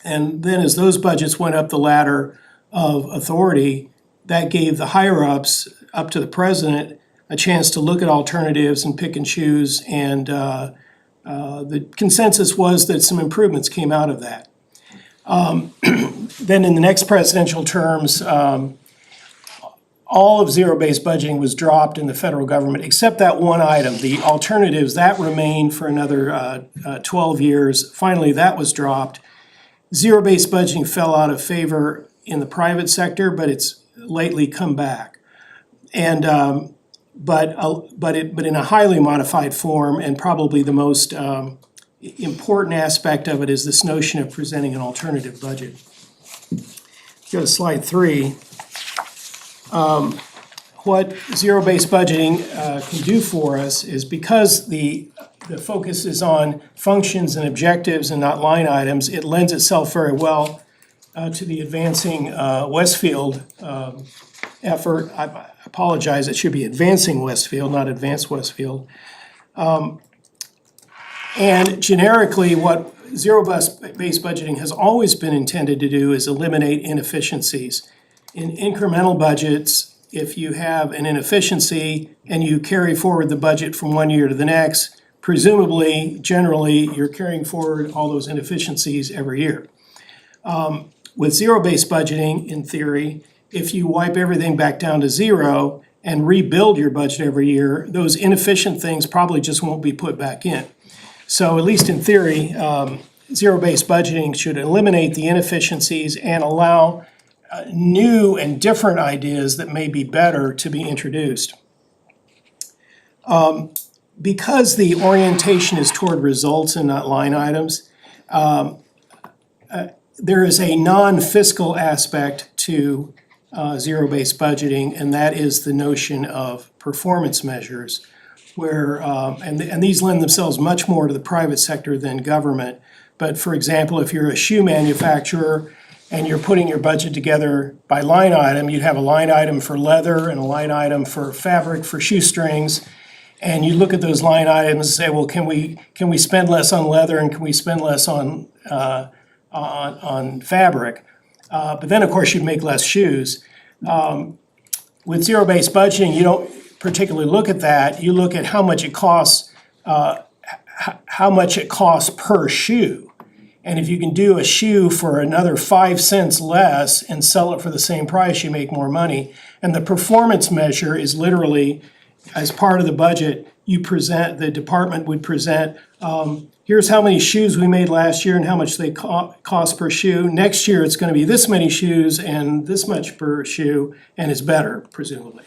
And then as those budgets went up the ladder of authority, that gave the higher-ups up to the president a chance to look at alternatives and pick and choose, and the consensus was that some improvements came out of that. Then in the next presidential terms, all of zero-based budgeting was dropped in the federal government, except that one item, the alternatives, that remained for another 12 years. Finally, that was dropped. Zero-based budgeting fell out of favor in the private sector, but it's lately come back. And but in a highly modified form, and probably the most important aspect of it is this notion of presenting an alternative budget. Go to slide 3. What zero-based budgeting can do for us is, because the focus is on functions and objectives and not line items, it lends itself very well to the advancing Westfield effort. I apologize, it should be advancing Westfield, not advanced Westfield. And generically, what zero-based budgeting has always been intended to do is eliminate inefficiencies. In incremental budgets, if you have an inefficiency and you carry forward the budget from one year to the next, presumably, generally, you're carrying forward all those inefficiencies every year. With zero-based budgeting, in theory, if you wipe everything back down to zero and rebuild your budget every year, those inefficient things probably just won't be put back in. So at least in theory, zero-based budgeting should eliminate the inefficiencies and allow new and different ideas that may be better to be introduced. Because the orientation is toward results and not line items, there is a non-fiscal aspect to zero-based budgeting, and that is the notion of performance measures, where, and these lend themselves much more to the private sector than government. But for example, if you're a shoe manufacturer and you're putting your budget together by line item, you'd have a line item for leather and a line item for fabric for shoestrings. And you look at those line items and say, well, can we spend less on leather and can we spend less on fabric? But then, of course, you'd make less shoes. With zero-based budgeting, you don't particularly look at that. You look at how much it costs per shoe. And if you can do a shoe for another 5 cents less and sell it for the same price, you make more money. And the performance measure is literally, as part of the budget, the department would present, here's how many shoes we made last year and how much they cost per shoe. Next year, it's going to be this many shoes and this much per shoe, and it's better, presumably.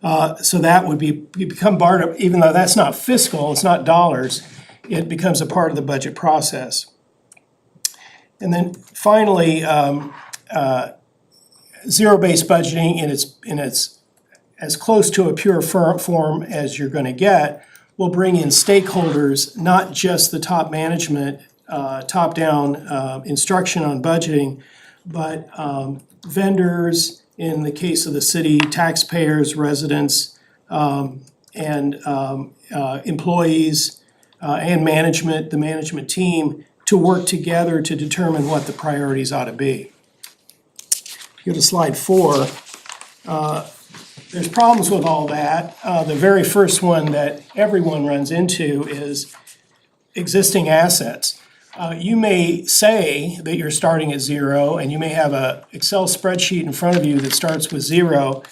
So that would become part of, even though that's not fiscal, it's not dollars, it becomes a part of the budget process. And then finally, zero-based budgeting in its as close to a pure form as you're going to get will bring in stakeholders, not just the top management, top-down instruction on budgeting, but vendors, in the case of the city, taxpayers, residents, and employees, and management, the management team, to work together to determine what the priorities ought to be. go to slide 4, there's problems with all that. The very first one that everyone runs into is existing assets. You may say that you're starting at 0, and you may have a Excel spreadsheet in front of you that starts with 0,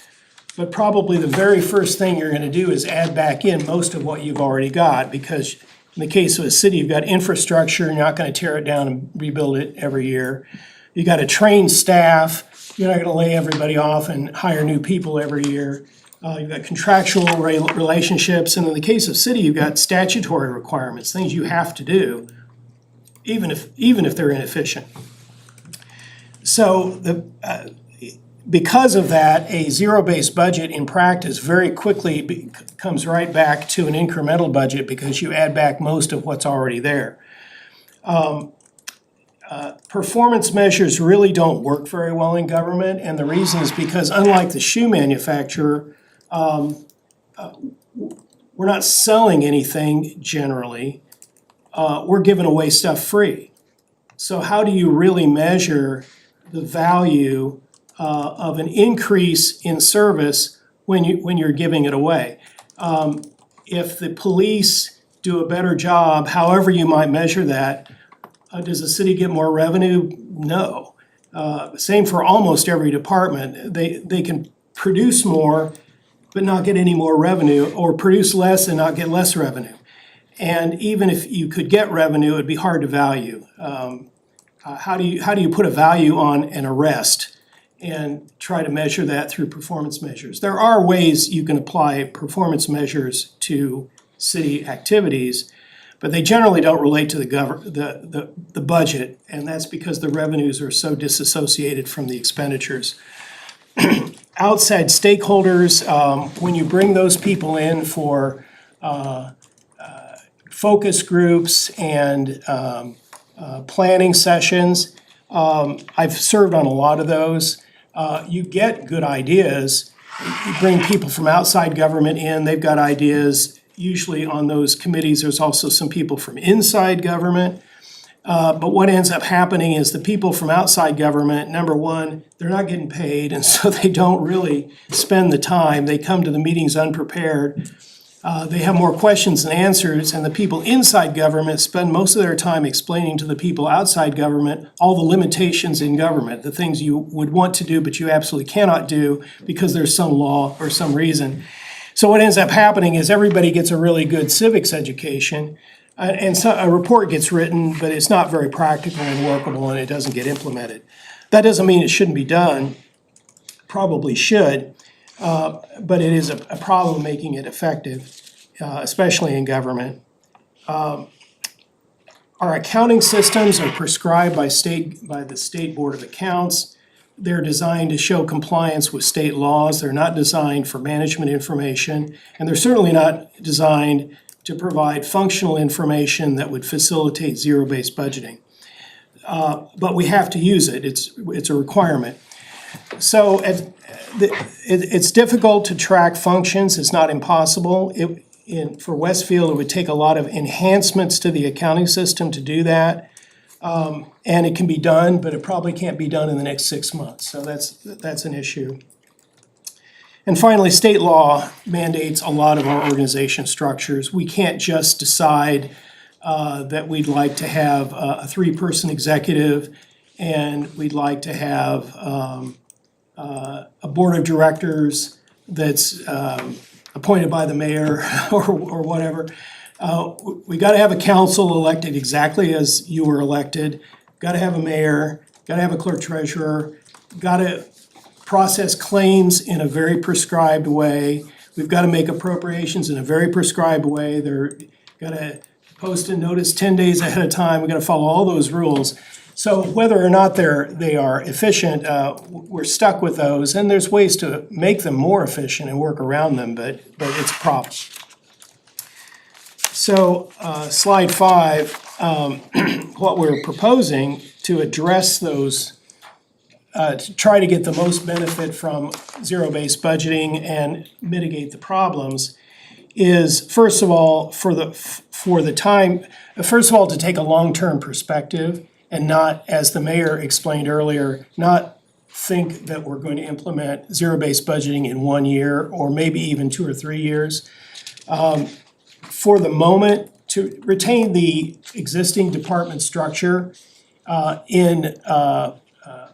but probably the very first thing you're gonna do is add back in most of what you've already got, because in the case of a city, you've got infrastructure, you're not gonna tear it down and rebuild it every year. You got a trained staff, you're not gonna lay everybody off and hire new people every year. You've got contractual relationships, and in the case of city, you've got statutory requirements, things you have to do, even if they're inefficient. So because of that, a zero-based budget in practice very quickly comes right back to an incremental budget because you add back most of what's already there. Performance measures really don't work very well in government, and the reason is because unlike the shoe manufacturer, we're not selling anything generally. We're giving away stuff free. So how do you really measure the value of an increase in service when you're giving it away? If the police do a better job, however you might measure that, does the city get more revenue? No. Same for almost every department. They can produce more but not get any more revenue, or produce less and not get less revenue. And even if you could get revenue, it'd be hard to value. How do you put a value on an arrest and try to measure that through performance measures? There are ways you can apply performance measures to city activities, but they generally don't relate to the budget, and that's because the revenues are so disassociated from the expenditures. Outside stakeholders, when you bring those people in for focus groups and planning sessions, I've served on a lot of those. You get good ideas. You bring people from outside government in, they've got ideas. Usually on those committees, there's also some people from inside government. But what ends up happening is the people from outside government, number one, they're not getting paid, and so they don't really spend the time. They come to the meetings unprepared. They have more questions than answers, and the people inside government spend most of their time explaining to the people outside government all the limitations in government, the things you would want to do but you absolutely cannot do because there's some law or some reason. So what ends up happening is everybody gets a really good civics education, and so a report gets written, but it's not very practical and workable, and it doesn't get implemented. That doesn't mean it shouldn't be done. Probably should, but it is a problem making it effective, especially in government. Our accounting systems are prescribed by the State Board of Accounts. They're designed to show compliance with state laws. They're not designed for management information, and they're certainly not designed to provide functional information that would facilitate zero-based budgeting. But we have to use it. It's a requirement. So it's difficult to track functions. It's not impossible. For Westfield, it would take a lot of enhancements to the accounting system to do that. And it can be done, but it probably can't be done in the next 6 months. So that's an issue. And finally, state law mandates a lot of our organization structures. We can't just decide that we'd like to have a 3-person executive and we'd like to have a board of directors that's appointed by the mayor or whatever. We got to have a council elected exactly as you were elected. Got to have a mayor, got to have a clerk treasurer, got to process claims in a very prescribed way. We've got to make appropriations in a very prescribed way. They're got to post a notice 10 days ahead of time. We've got to follow all those rules. So whether or not they are efficient, we're stuck with those, and there's ways to make them more efficient and work around them, but it's a problem. So slide 5, what we're proposing to address those, to try to get the most benefit from zero-based budgeting and mitigate the problems is, first of all, to take a long-term perspective and not, as the mayor explained earlier, not think that we're going to implement zero-based budgeting in 1 year, or maybe even 2 or 3 years. For the moment, to retain the existing department structure, in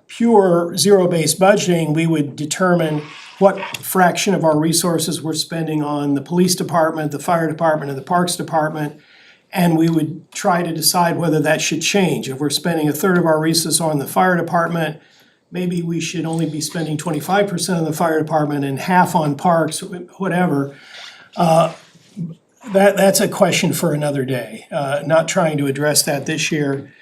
pure zero-based budgeting, we would determine what fraction of our resources we're spending on the police department, the fire department, and the parks department. And we would try to decide whether that should change. If we're spending a third of our resources on the fire department, maybe we should only be spending 25% on the fire department and half on parks, whatever. That's a question for another day. Not trying to address that this year.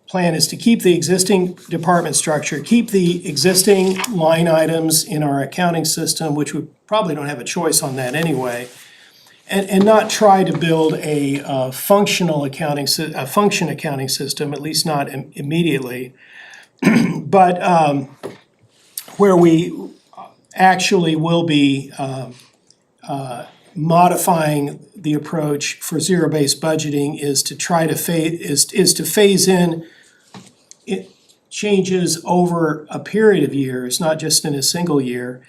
Plan is to keep the existing department structure, keep the existing line items in our accounting system, which we probably don't have a choice on that anyway, and not try to build a function accounting system, at least not immediately. But where we actually will be modifying the approach for zero-based budgeting is to try to phase in changes over a period of years, not just in a single year,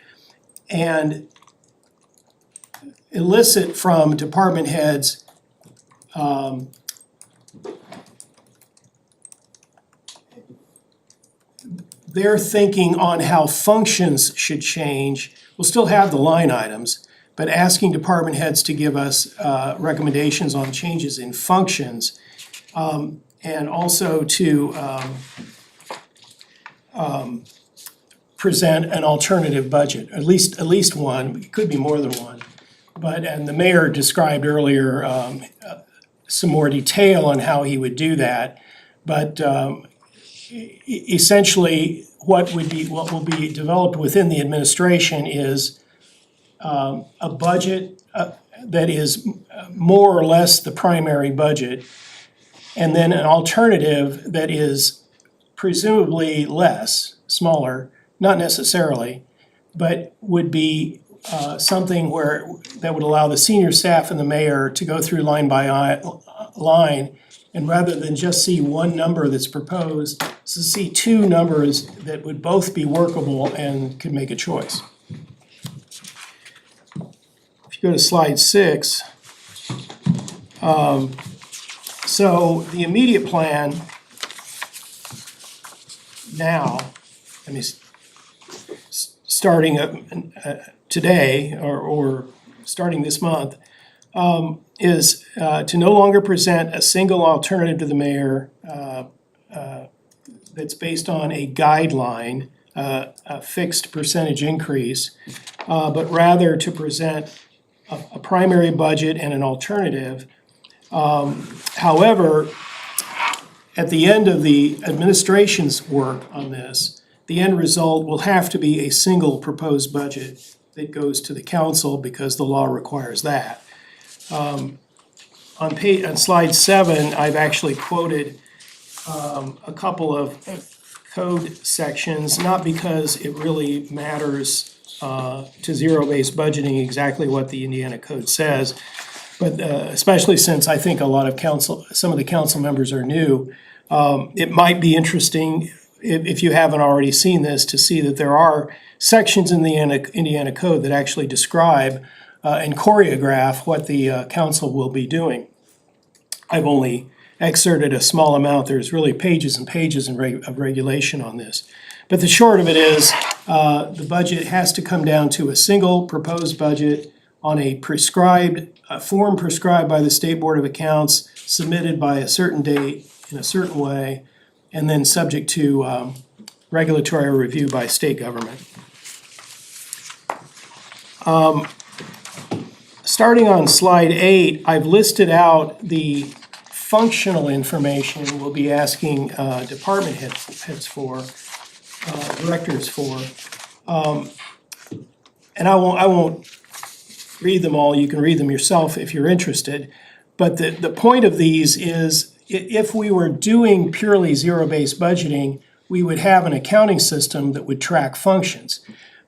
and elicit from department heads their thinking on how functions should change. We'll still have the line items, but asking department heads to give us recommendations on changes in functions, and also to present an alternative budget, at least one, it could be more than one. But, and the mayor described earlier some more detail on how he would do that. But essentially, what will be developed within the administration is a budget that is more or less the primary budget, and then an alternative that is presumably smaller, not necessarily, but would be something that would allow the senior staff and the mayor to go through line by line, and rather than just see one number that's proposed, to see two numbers that would both be workable and could make a choice. If you go to slide 6, so the immediate plan now, I mean, starting today or starting this month, is to no longer present a single alternative to the mayor that's based on a guideline, a fixed percentage increase, but rather to present a primary budget and an alternative. However, at the end of the administration's work on this, the end result will have to be a single proposed budget that goes to the council because the law requires that. On slide 7, I've actually quoted a couple of code sections, not because it really matters to zero-based budgeting exactly what the Indiana code says, but especially since I think some of the council members are new, it might be interesting, if you haven't already seen this, to see that there are sections in the Indiana code that actually describe and choreograph what the council will be doing. I've only excerpted a small amount. There's really pages and pages of regulation on this. But the short of it is, the budget has to come down to a single proposed budget on a form prescribed by the State Board of Accounts, submitted by a certain date in a certain way, and then subject to regulatory review by state government. Starting on slide 8, I've listed out the functional information we'll be asking department heads for, directors for. And I won't read them all. You can read them yourself if you're interested. But the point of these is, if we were doing purely zero-based budgeting, we would have an accounting system that would track functions.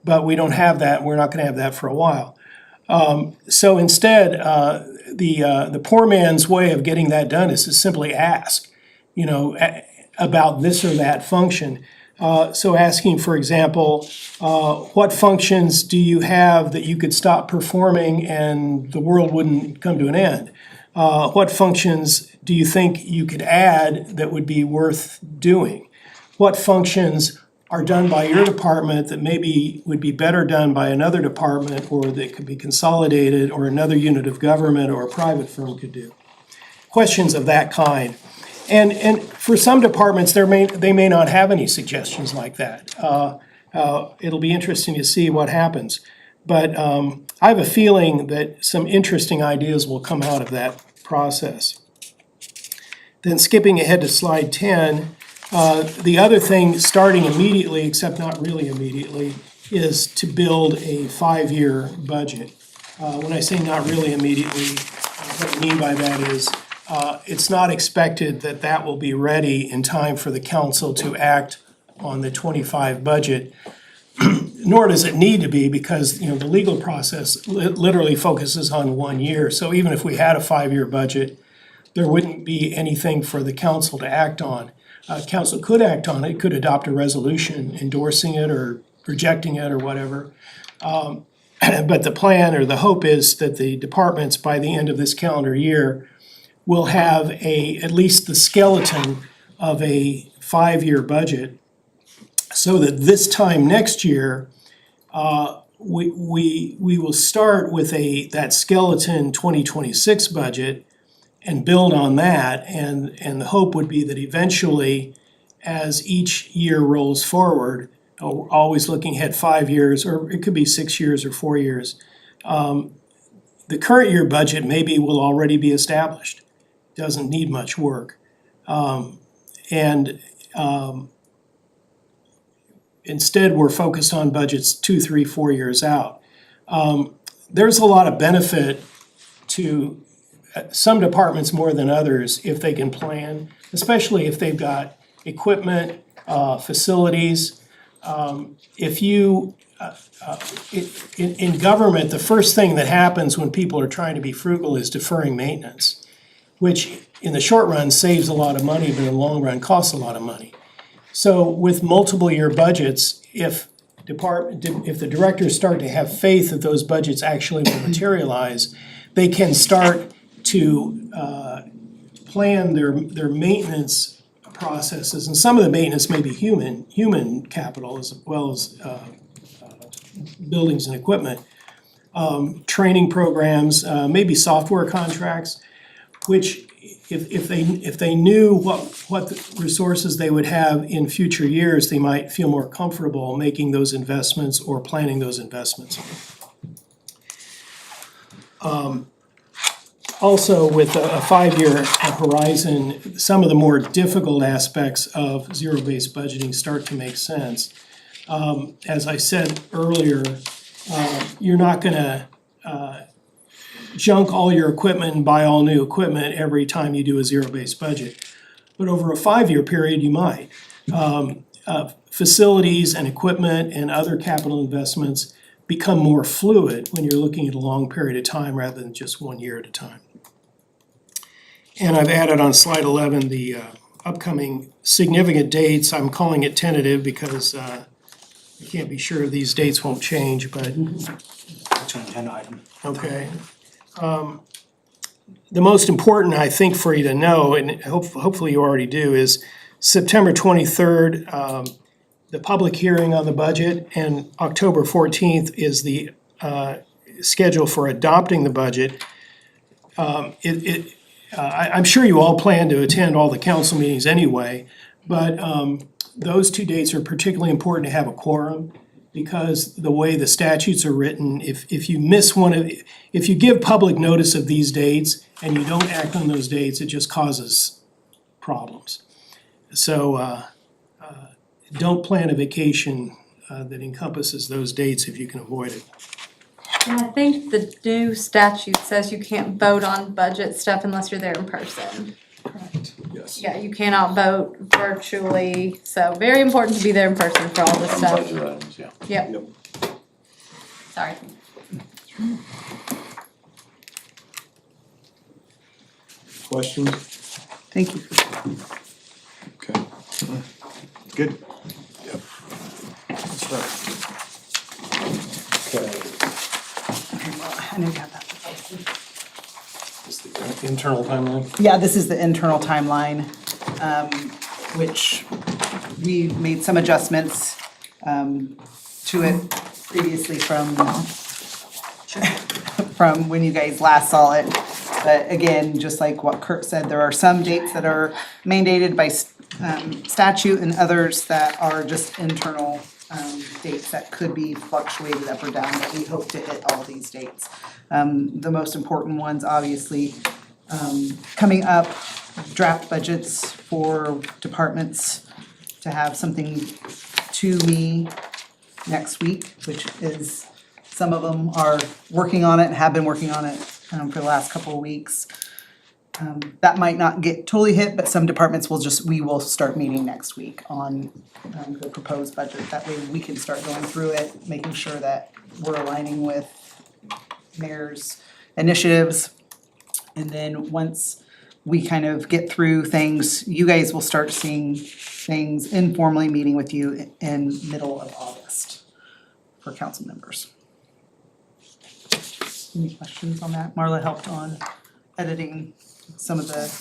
But we don't have that. We're not going to have that for a while. So instead, the poor man's way of getting that done is to simply ask, about this or that function. So asking, for example, what functions do you have that you could stop performing and the world wouldn't come to an end? What functions do you think you could add that would be worth doing? What functions are done by your department that maybe would be better done by another department, or that could be consolidated, or another unit of government or a private firm could do? Questions of that kind. And for some departments, they may not have any suggestions like that. It'll be interesting to see what happens. But I have a feeling that some interesting ideas will come out of that process. Then skipping ahead to slide 10, the other thing starting immediately, except not really immediately, is to build a 5-year budget. When I say not really immediately, what I mean by that is it's not expected that that will be ready in time for the council to act on the 25 budget, nor does it need to be, because, the legal process literally focuses on 1 year. So even if we had a 5-year budget, there wouldn't be anything for the council to act on. Council could act on it, could adopt a resolution endorsing it or rejecting it or whatever. But the plan or the hope is that the departments by the end of this calendar year will have at least the skeleton of a 5-year budget, so that this time next year, we will start with that skeleton 2026 budget and build on that, and the hope would be that eventually, as each year rolls forward, always looking ahead 5 years, or it could be 6 years or 4 years, the current year budget maybe will already be established. Doesn't need much work. Instead, we're focused on budgets 2, 3, 4 years out. There's a lot of benefit to some departments more than others if they can plan, especially if they've got equipment, facilities. In government, the first thing that happens when people are trying to be frugal is deferring maintenance, which in the short run saves a lot of money, but in the long run costs a lot of money. So with multiple year budgets, if the directors start to have faith that those budgets actually will materialize, they can start to plan their maintenance processes. And some of the maintenance may be human capital as well as buildings and equipment, training programs, maybe software contracts, which if they knew what the resources they would have in future years, they might feel more comfortable making those investments or planning those investments. Also, with a 5-year horizon, some of the more difficult aspects of zero-based budgeting start to make sense. As I said earlier, you're not gonna junk all your equipment and buy all new equipment every time you do a zero-based budget. But over a 5-year period, you might. Facilities and equipment and other capital investments become more fluid when you're looking at a long period of time rather than just 1 year at a time. And I've added on slide 11 the upcoming significant dates. I'm calling it tentative because I can't be sure these dates won't change, but. It's an agenda item. Okay. The most important, I think, for you to know, and hopefully you already do, is September 23rd, the public hearing on the budget, and October 14th is the schedule for adopting the budget. I'm sure you all plan to attend all the council meetings anyway, but those 2 dates are particularly important to have a quorum, because the way the statutes are written, if you miss if you give public notice of these dates and you don't act on those dates, it just causes problems. So don't plan a vacation that encompasses those dates if you can avoid it. And I think the new statute says you can't vote on budget stuff unless you're there in person. Yes. Yeah, you cannot vote virtually, so very important to be there in person for all this stuff. Budget items, yeah. Yep. Sorry. Questions? Thank you. Okay. Good. Yep. know you have that. Just the internal timeline? Yeah, this is the internal timeline, which we made some adjustments to it previously from when you guys last saw it. But again, just like what Kurt said, there are some dates that are mandated by statute and others that are just internal dates that could be fluctuated up or down, but we hope to hit all these dates. The most important ones, obviously, coming up, draft budgets for departments to have something to me next week, which is, some of them are working on it and have been working on it for the last couple of weeks. That might not get totally hit, but some departments we will start meeting next week on the proposed budget. That way we can start going through it, making sure that we're aligning with mayor's initiatives. And then once we kind of get through things, you guys will start seeing things informally meeting with you in middle of August for council members. Any questions on that? Marla helped on editing some of the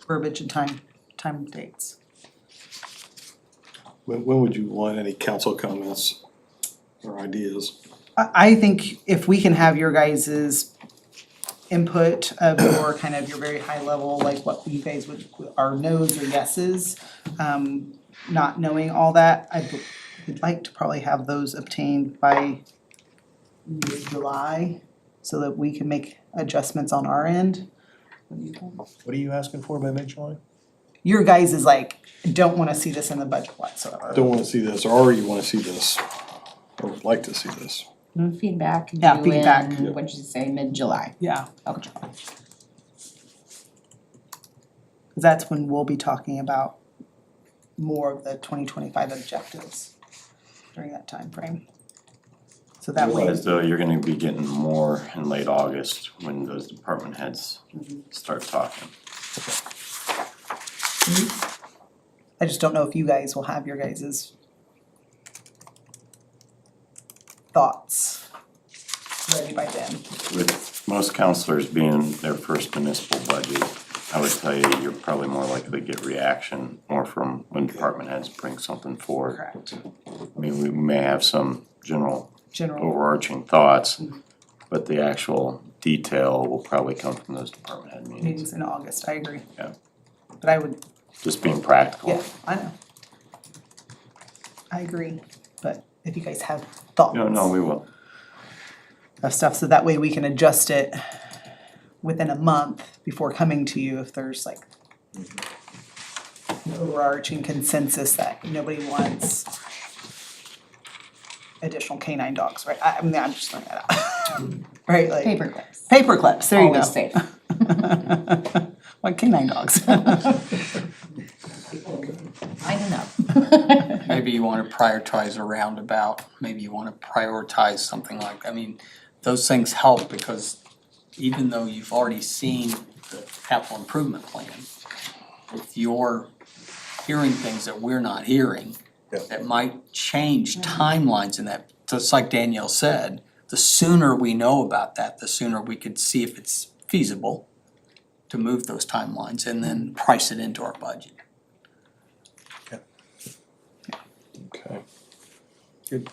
verbiage and time dates. When would you want any council comments or ideas? I think if we can have your guys's input of your kind of your very high level, like what you guys are no's or yeses, not knowing all that, I'd like to probably have those obtained by mid-July so that we can make adjustments on our end. What are you asking for by mid-July? Your guys is like, don't wanna see this in the budget whatsoever. Don't wanna see this, or you wanna see this, or would like to see this. Feedback Yeah, due feedback. in, what'd you say, mid-July? Yeah, Okay. cause that's when we'll be talking about more of the 2025 objectives during that time frame. So that way. Realize though, you're gonna be getting more in late August when those department heads start talking. I just don't know if you guys will have your guys's thoughts ready by then. With most counselors being their first municipal budget, I would tell you, you're probably more likely to get reaction more from when department heads bring something forward. Correct. I mean, we may have some general General, overarching thoughts, but the actual detail will probably come from those department head meetings. meetings in August, I agree. Yeah. But I would, Just being practical. yeah, I know. I agree, but if you guys have thoughts. No, we will. Of stuff, so that way we can adjust it within a month before coming to you if there's like an overarching consensus that nobody wants additional canine dogs, right? I mean, I'm just throwing that out. Right, like. Paper clips. Paper clips, there you go. Always safe. Like canine dogs. I don't know. Maybe you wanna prioritize a roundabout, maybe you wanna prioritize something like, I mean, those things help because even though you've already seen the capital improvement plan, if you're hearing things that we're not hearing, that might change timelines in that, just like Danielle said, the sooner we know about that, the sooner we could see if it's feasible to move those timelines and then price it into our budget. Okay. Good.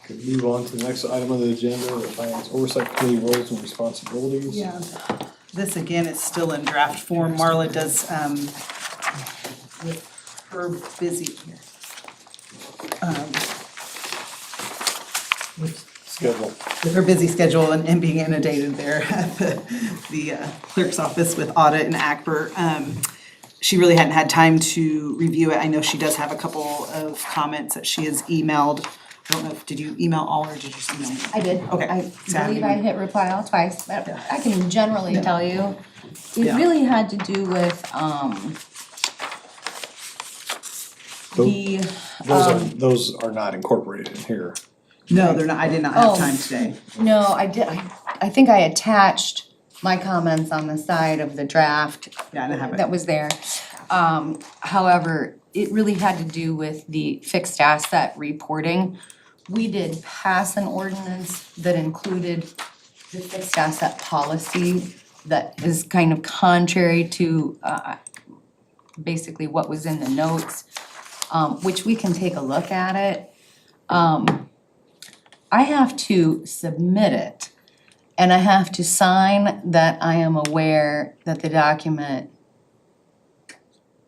Could move on to the next item on the agenda, the Finance Oversight Committee roles and responsibilities. Yeah, this again is still in draft form. Marla does, with her busy, Schedule. with her busy schedule and being inundated there at the clerk's office with audit and ACBR, she really hadn't had time to review it. I know she does have a couple of comments that she has emailed. I don't know if, did you email all or did you just email me? I did. Okay. I believe I hit reply all twice, but I can generally Yeah. tell you, it Yeah. really had to do with, the, Those are not incorporated in here. No, they're not, I did not have Oh. time today. no, I did, I think I attached my comments on the side of the draft Yeah, I didn't have it. that was there. However, it really had to do with the fixed asset reporting. we did pass an ordinance that included the fixed asset policy that is kind of contrary to basically what was in the notes, which we can take a look at it. I have to submit it, and I have to sign that I am aware that the document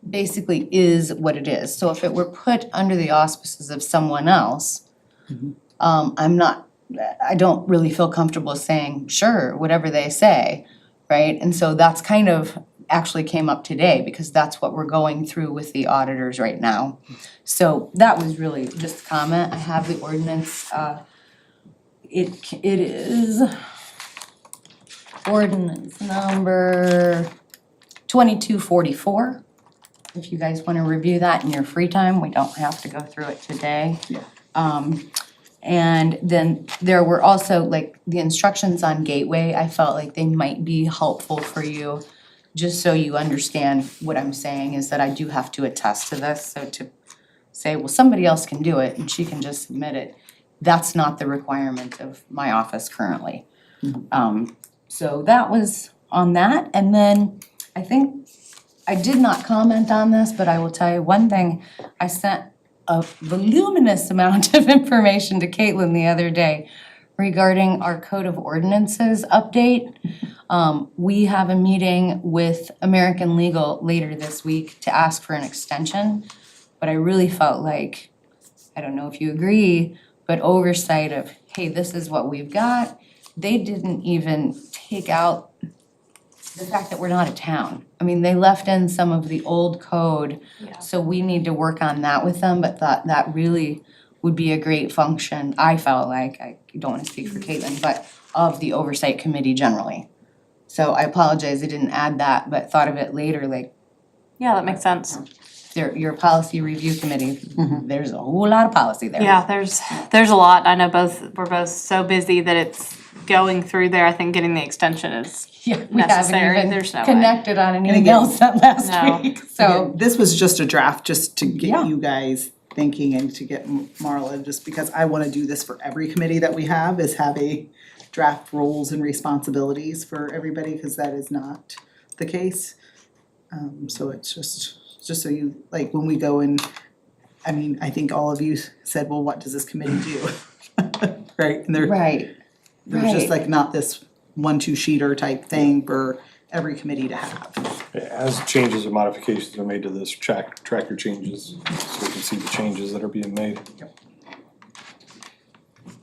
basically is what it is. So if it were put under the auspices of someone else, I don't really feel comfortable saying, sure, whatever they say, right? And so that's kind of actually came up today because that's what we're going through with the auditors right now. So that was really just a comment. I have the ordinance, it is ordinance number 2244. If you guys wanna review that in your free time, we don't have to go through it today. And then there were also like the instructions on Gateway, I felt like they might be helpful for you. Just so you understand what I'm saying is that I do have to attest to this, so to say, well, somebody else can do it and she can just submit it, that's not the requirement of my office currently. So that was on that, and then I think I did not comment on this, but I will tell you one thing, I sent a voluminous amount of information to Caitlin the other day regarding our code of ordinances update. We have a meeting with American Legal later this week to ask for an extension, but I really felt like, I don't know if you agree, but oversight of, hey, this is what we've got. They didn't even take out the fact that we're not a town. I mean, they left in some of the old code, so we need to work on that with them, but thought that really would be a great function, I felt like, I don't wanna speak for Caitlin, but of the oversight committee generally. So I apologize, I didn't add that, but thought of it later, like, Yeah, that makes sense. your policy review committee, there's a whole lot of policy there. Yeah, there's a lot. I know we're both so busy that it's going through there. I think getting the extension is Yeah, we haven't necessary. even There's no way. connected on anything again- else that last No. week, so. This was just a draft, just to Yeah. get you guys thinking and to get Marla, just because I wanna do this for every committee that we have, is have a draft roles and responsibilities for everybody, cause that is not the case. So it's just so you, like, when we go in, I mean, I think all of you said, well, what does this committee do? Right, and Right, there's just right. like not this 1-2-sheeter type thing for every committee to have. As changes or modifications are made to this, track your changes, so we can see the changes that are being made.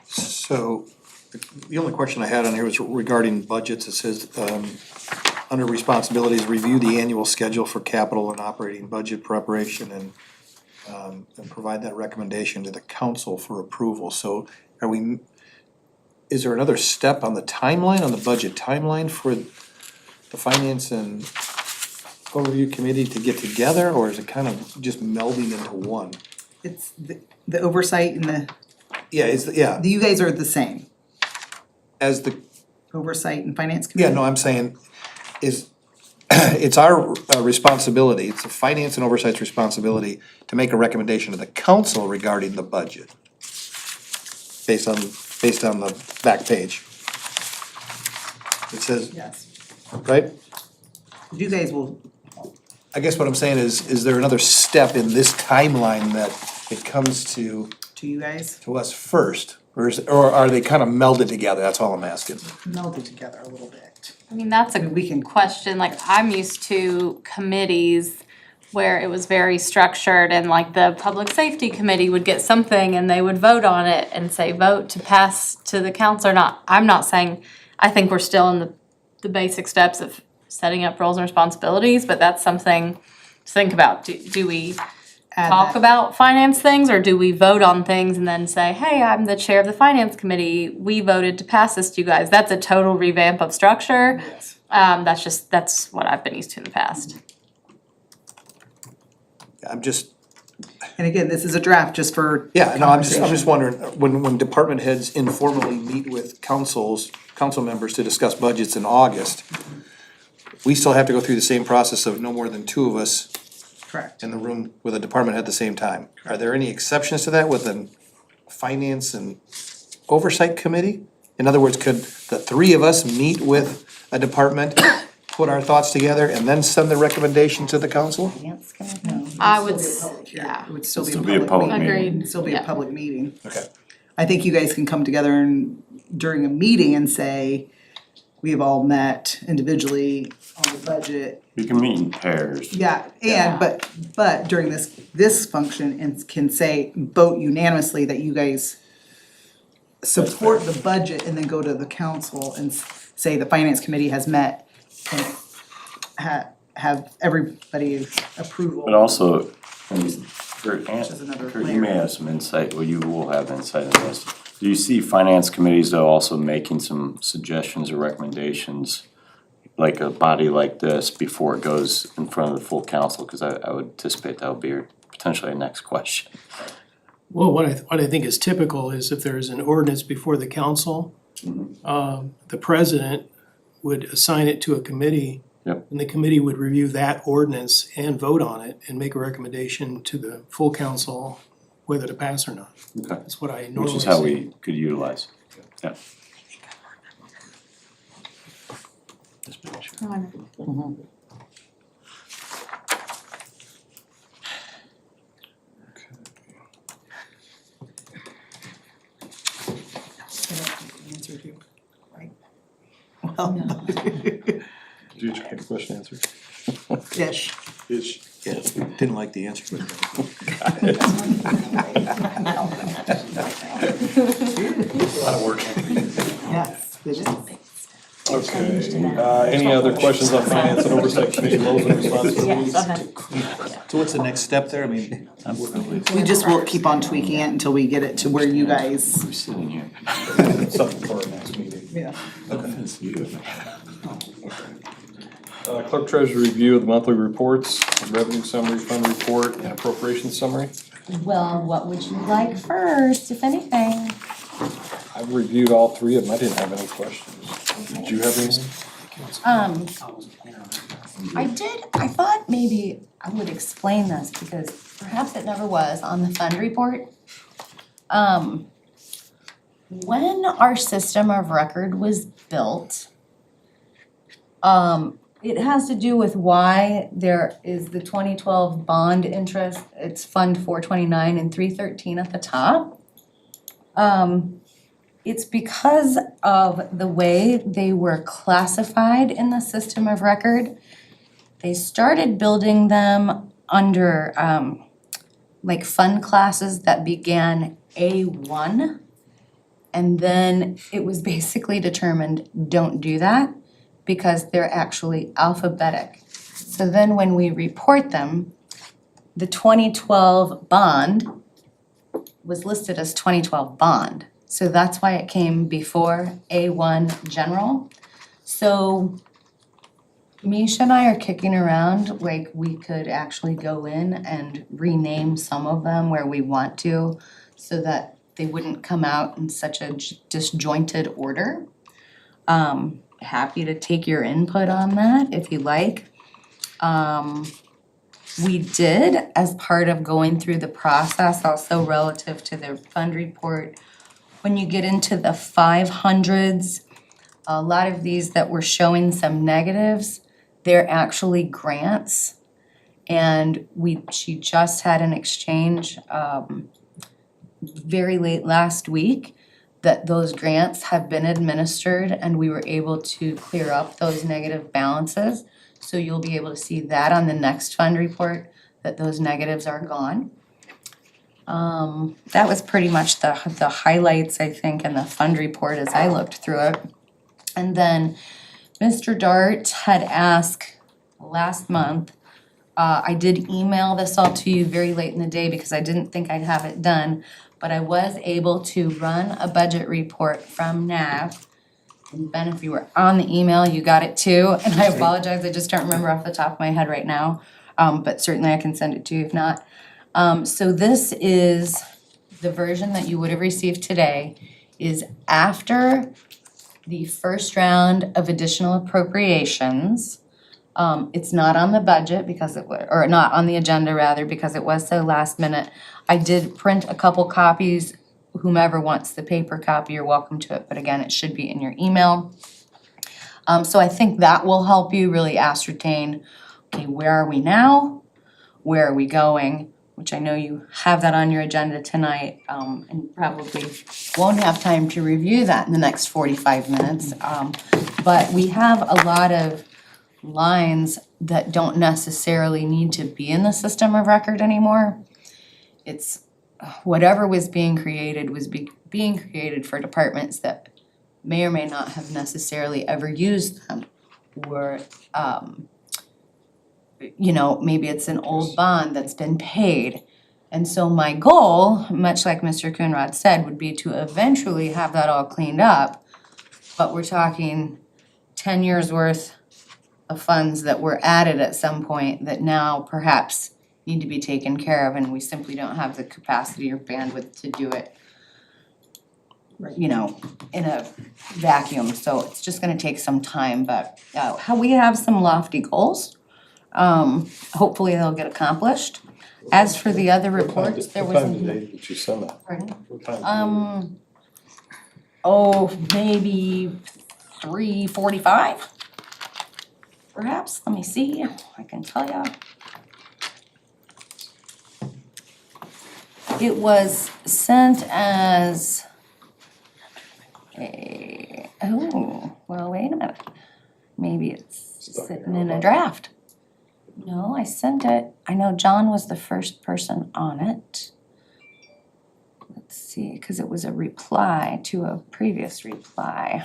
So, the only question I had on here was regarding budgets. It says, under responsibilities, review the annual schedule for capital and operating budget preparation and provide that recommendation to the council for approval. So is there another step on the timeline, on the budget timeline for the finance and overview committee to get together, or is it kind of just melding into one? It's the oversight and you guys are the same, As the, oversight and finance committee? yeah, no, I'm saying, it's our responsibility, it's the finance and oversight's responsibility to make a recommendation to the council regarding the budget. Based on the back page. It says, Yes, right? you guys will, I guess what I'm saying is there another step in this timeline that it comes to you guys us first? Or are they kind of melded together? That's all I'm asking. melded together a little bit. I mean, that's a We can- question. Like, I'm used to committees where it was very structured and like the public safety committee would get something and they would vote on it and say, vote to pass to the council or not. I'm not saying, I think we're still in the basic steps of setting up roles and responsibilities, but that's something to think about. Do we Add talk that. about finance things, or do we vote on things and then say, hey, I'm the chair of the finance committee, we voted to pass this to you guys? That's a total revamp of structure. Yes. That's what I've been used to in the past. I'm just, And again, this is a draft just for yeah, no, I'm just conversation. wondering, when department heads informally meet with council members to discuss budgets in August, we still have to go through the same process of no more than two of us Correct. in the room with a department head at the same time. Are there any exceptions to that with an finance and oversight committee? In other words, could the three of us meet with a department, put our thoughts together, and then send the recommendation to the council? Finance committee? I would, Yeah, it would still be Still a be a public public meeting. meeting. Agreed. Still be a Yeah. public meeting. Okay. I think you guys can come together and during a meeting and say, we have all met individually on the budget. We can meet in pairs. Yeah, and but during this function and can say, vote unanimously that you guys support the budget and then go to the council and say the finance committee has met and have everybody's approval. But also, Kurt, is another Kurt, layer. you may have some insight, well, you will have insight in this. Do you see finance committees though also making some suggestions or recommendations, like a body like this, before it goes in front of the full council? Cause I would anticipate that would be potentially a next question. Well, what I think is typical is if there's an ordinance before the council, the president would assign it to a committee. Yep. And the committee would review that ordinance and vote on it and make a recommendation to the full council whether to pass or not. Okay. That's what I Which normally is how see. we could utilize. Yeah. Just making sure. Answered you, right? Did you get the question answered? Ish. Yeah, didn't like the answer. A lot of work. Yes, it is. Okay, any other questions on finance and oversight committee roles and responsibilities? So what's the next step there? I mean, We just will keep on tweaking it until we get it to where you guys. We're sitting here. Something for our next meeting. Yeah. Clerk treasurer review of the monthly reports, revenue summary, fund report, and appropriation summary. Well, what would you like first, if anything? I've reviewed all three of them, I didn't have any questions. Did you have anything? I thought maybe I would explain this because perhaps it never was on the fund report. When our system of record was built, it has to do with why there is the 2012 bond interest, it's Fund 429 and 313 at the top. It's because of the way they were classified in the system of record. They started building them under like fund classes that began A1. And then it was basically determined, don't do that because they're actually alphabetic. So then when we report them, the 2012 bond was listed as 2012 bond. So that's why it came before A1 general. So Misha and I are kicking around, like we could actually go in and rename some of them where we want to so that they wouldn't come out in such a disjointed order. Happy to take your input on that if you like. We did, as part of going through the process, also relative to the fund report, when you get into the 500s, a lot of these that were showing some negatives, they're actually grants. And she just had an exchange very late last week that those grants have been administered and we were able to clear up those negative balances. So you'll be able to see that on the next fund report, that those negatives are gone. That was pretty much the highlights, I think, in the fund report as I looked through it. And then Mr. Dart had asked last month, I did email this all to you very late in the day because I didn't think I'd have it done, but I was able to run a budget report from NAV. And Ben, if you were on the email, you got it too, and I apologize, I just don't remember off the top of my head right now, but certainly I can send it to you if not. So this is the version that you would have received today, is after the first round of additional appropriations. It's not on the budget because or not on the agenda rather, because it was so last minute. I did print a couple copies whomever wants the paper copy, you're welcome to it, but again, it should be in your email. So I think that will help you really ascertain, okay, where are we now? Where are we going? Which I know you have that on your agenda tonight, and probably won't have time to review that in the next 45 minutes. But we have a lot of lines that don't necessarily need to be in the system of record anymore. It's whatever was being created being created for departments that may or may not have necessarily ever used them, or maybe it's an old bond that's been paid. And so my goal, much like Mr. Coonrod said, would be to eventually have that all cleaned up. But we're talking 10 years worth of funds that were added at some point that now perhaps need to be taken care of, and we simply don't have the capacity or bandwidth to do it, in a vacuum. So it's just gonna take some time, but we have some lofty goals. Hopefully they'll get accomplished. As for the other reports, there was. What time today did you send that? Pardon? What time Maybe 3:45, perhaps. Let me see. I can tell ya. It was sent as wait a minute. Maybe it's sitting in a draft. No, I sent it. I know John was the first person on it. Let's see, because it was a reply to a previous reply.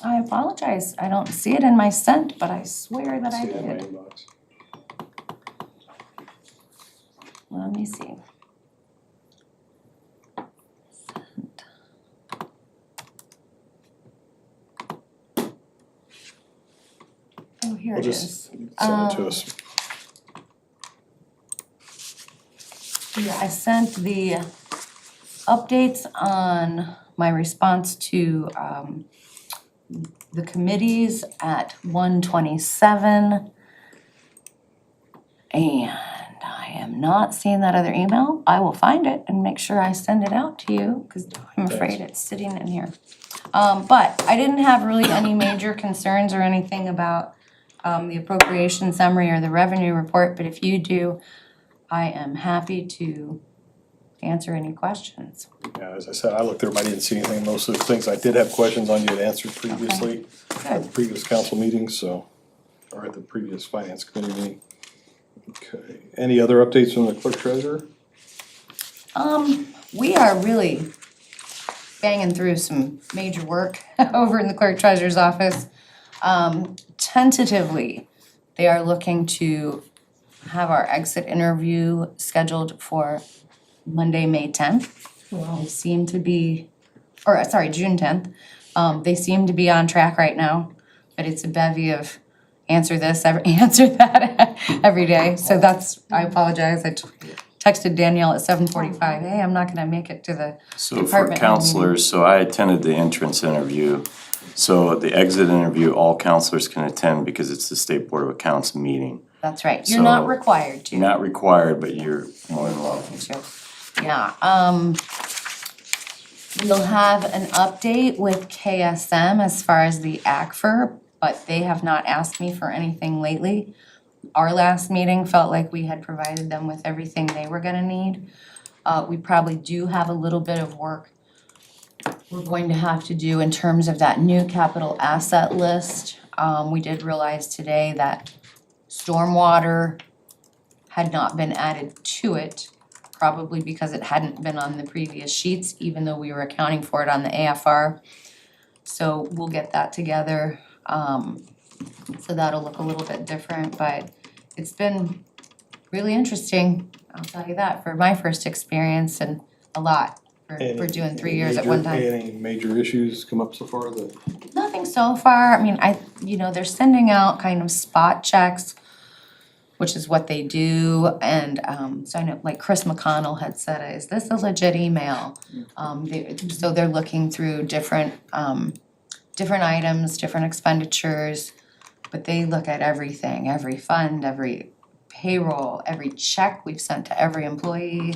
I apologize. I don't see it in my sent, but I swear that I did. Let me see. Sent. Oh, here We'll it just is. send it to us. Yeah, I sent the updates on my response to the committees at 1:27. And I am not seeing that other email. I will find it and make sure I send it out to you, because I'm afraid it's sitting in here. But I didn't have really any major concerns or anything about the appropriation summary or the revenue report, but if you do, I am happy to answer any questions. Yeah, as I said, I looked through, I didn't see anything. Most of the things I did have questions on you had answered previously at the previous council meetings, or at the previous finance committee meeting. Okay, any other updates from the clerk treasurer? We are really banging through some major work over in the clerk treasurer's office. Tentatively, they are looking to have our exit interview scheduled for Monday, May 10th. They seem to be, June 10th. They seem to be on track right now, but it's a bevy of answer this, answer that every day. So I apologize. I texted Danielle at 7:45, hey, I'm not gonna make it to the So for department head counselors, so I attended the entrance interview. So the exit interview, all counselors can attend because it's the State Board of Accounts meeting. That's right. You're not So, required to. Not required, but you're more than welcome. Yeah, we'll have an update with KSM as far as the ACFR, but they have not asked me for anything lately. Our last meeting felt like we had provided them with everything they were gonna need. We probably do have a little bit of work we're going to have to do in terms of that new capital asset list. We did realize today that stormwater had not been added to it, probably because it hadn't been on the previous sheets, even though we were accounting for it on the AFR. So we'll get that together. So that'll look a little bit different, but it's been really interesting, I'll tell you that, for my first experience, and a lot for doing 3 years at one time. Any major issues come up so far that? Nothing so far. I mean, they're sending out kind of spot checks, which is what they do, and so I know, like Chris McConnell had said, is this a legit email? So they're looking through different items, different expenditures, but they look at everything, every fund, every payroll, every check we've sent to every employee.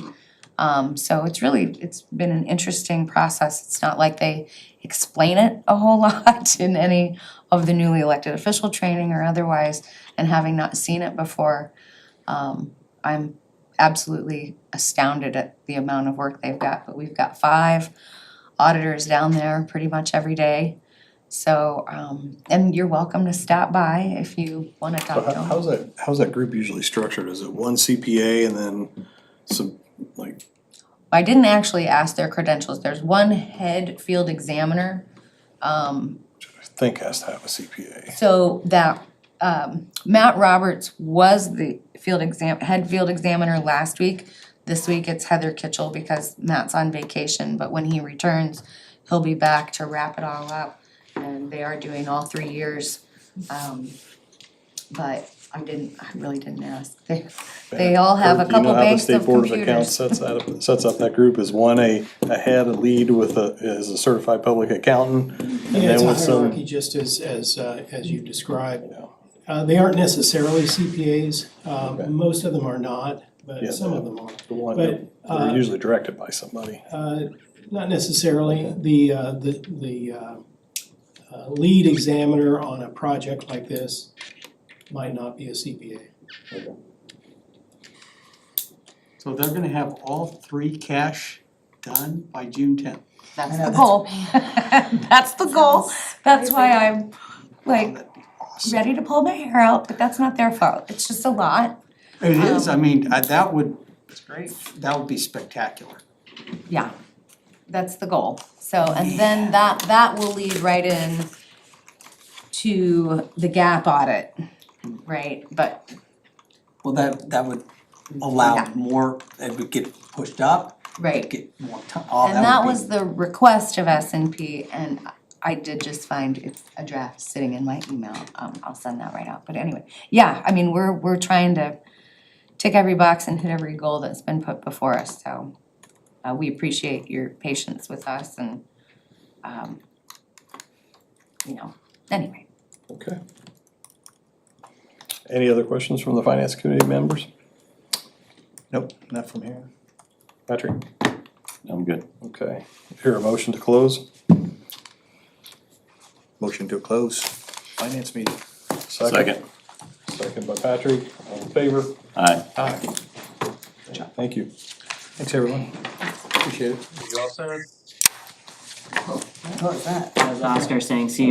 So it's been an interesting process. It's not like they explain it a whole lot in any of the newly elected official training or otherwise, and having not seen it before, I'm absolutely astounded at the amount of work they've got, but we've got 5 auditors down there pretty much every day. So, and you're welcome to stop by if you wanna So talk to them. how's that group usually structured? Is it one CPA and then some, like, I didn't actually ask their credentials. There's one head field examiner. I think has to have a CPA? So that, Matt Roberts was the head field examiner last week. This week it's Heather Kitchell because Matt's on vacation, but when he returns, he'll be back to wrap it all up. And they are doing all 3 years. But I really didn't ask. They all have a couple banks of Do you know how the State Board of Accounts computers. sets up that group? Is one a head, a lead with is a certified public accountant? And Yeah, it's then a with some, hierarchy just as you described. Yeah. They aren't necessarily CPAs, Okay. most of them are not, Yeah, but some of them are. the one But, that are usually directed by somebody. Not necessarily, the lead examiner on a project like this might not be a CPA. Okay. So they're gonna have all 3 cash done by June 10th. That's the goal. That's the goal. That's why I'm like That'd be awesome. ready to pull my hair out, but that's not their fault. It's just a lot. It is, I mean, that would, It's great. that would be spectacular. Yeah, that's the goal. So, and then that will lead right in to the gap audit, right? But, Well, that would allow Yeah. more, it would get pushed up, right. get more time, all And that would was be. the request of S&P, and I did just find it's a draft sitting in my email. I'll send that right out. But anyway, yeah, I mean, we're trying to tick every box and hit every goal that's been put before us, so we appreciate your patience with us and, anyway. Okay. Any other questions from the finance committee members? Nope, not from here. Patrick? I'm good. Okay. Hear a motion to close? Motion to close finance meeting. Second. Second by Patrick, all in favor? Aye. Aye. Thank you. Thanks, everyone. Appreciate it. As Oscar saying, see you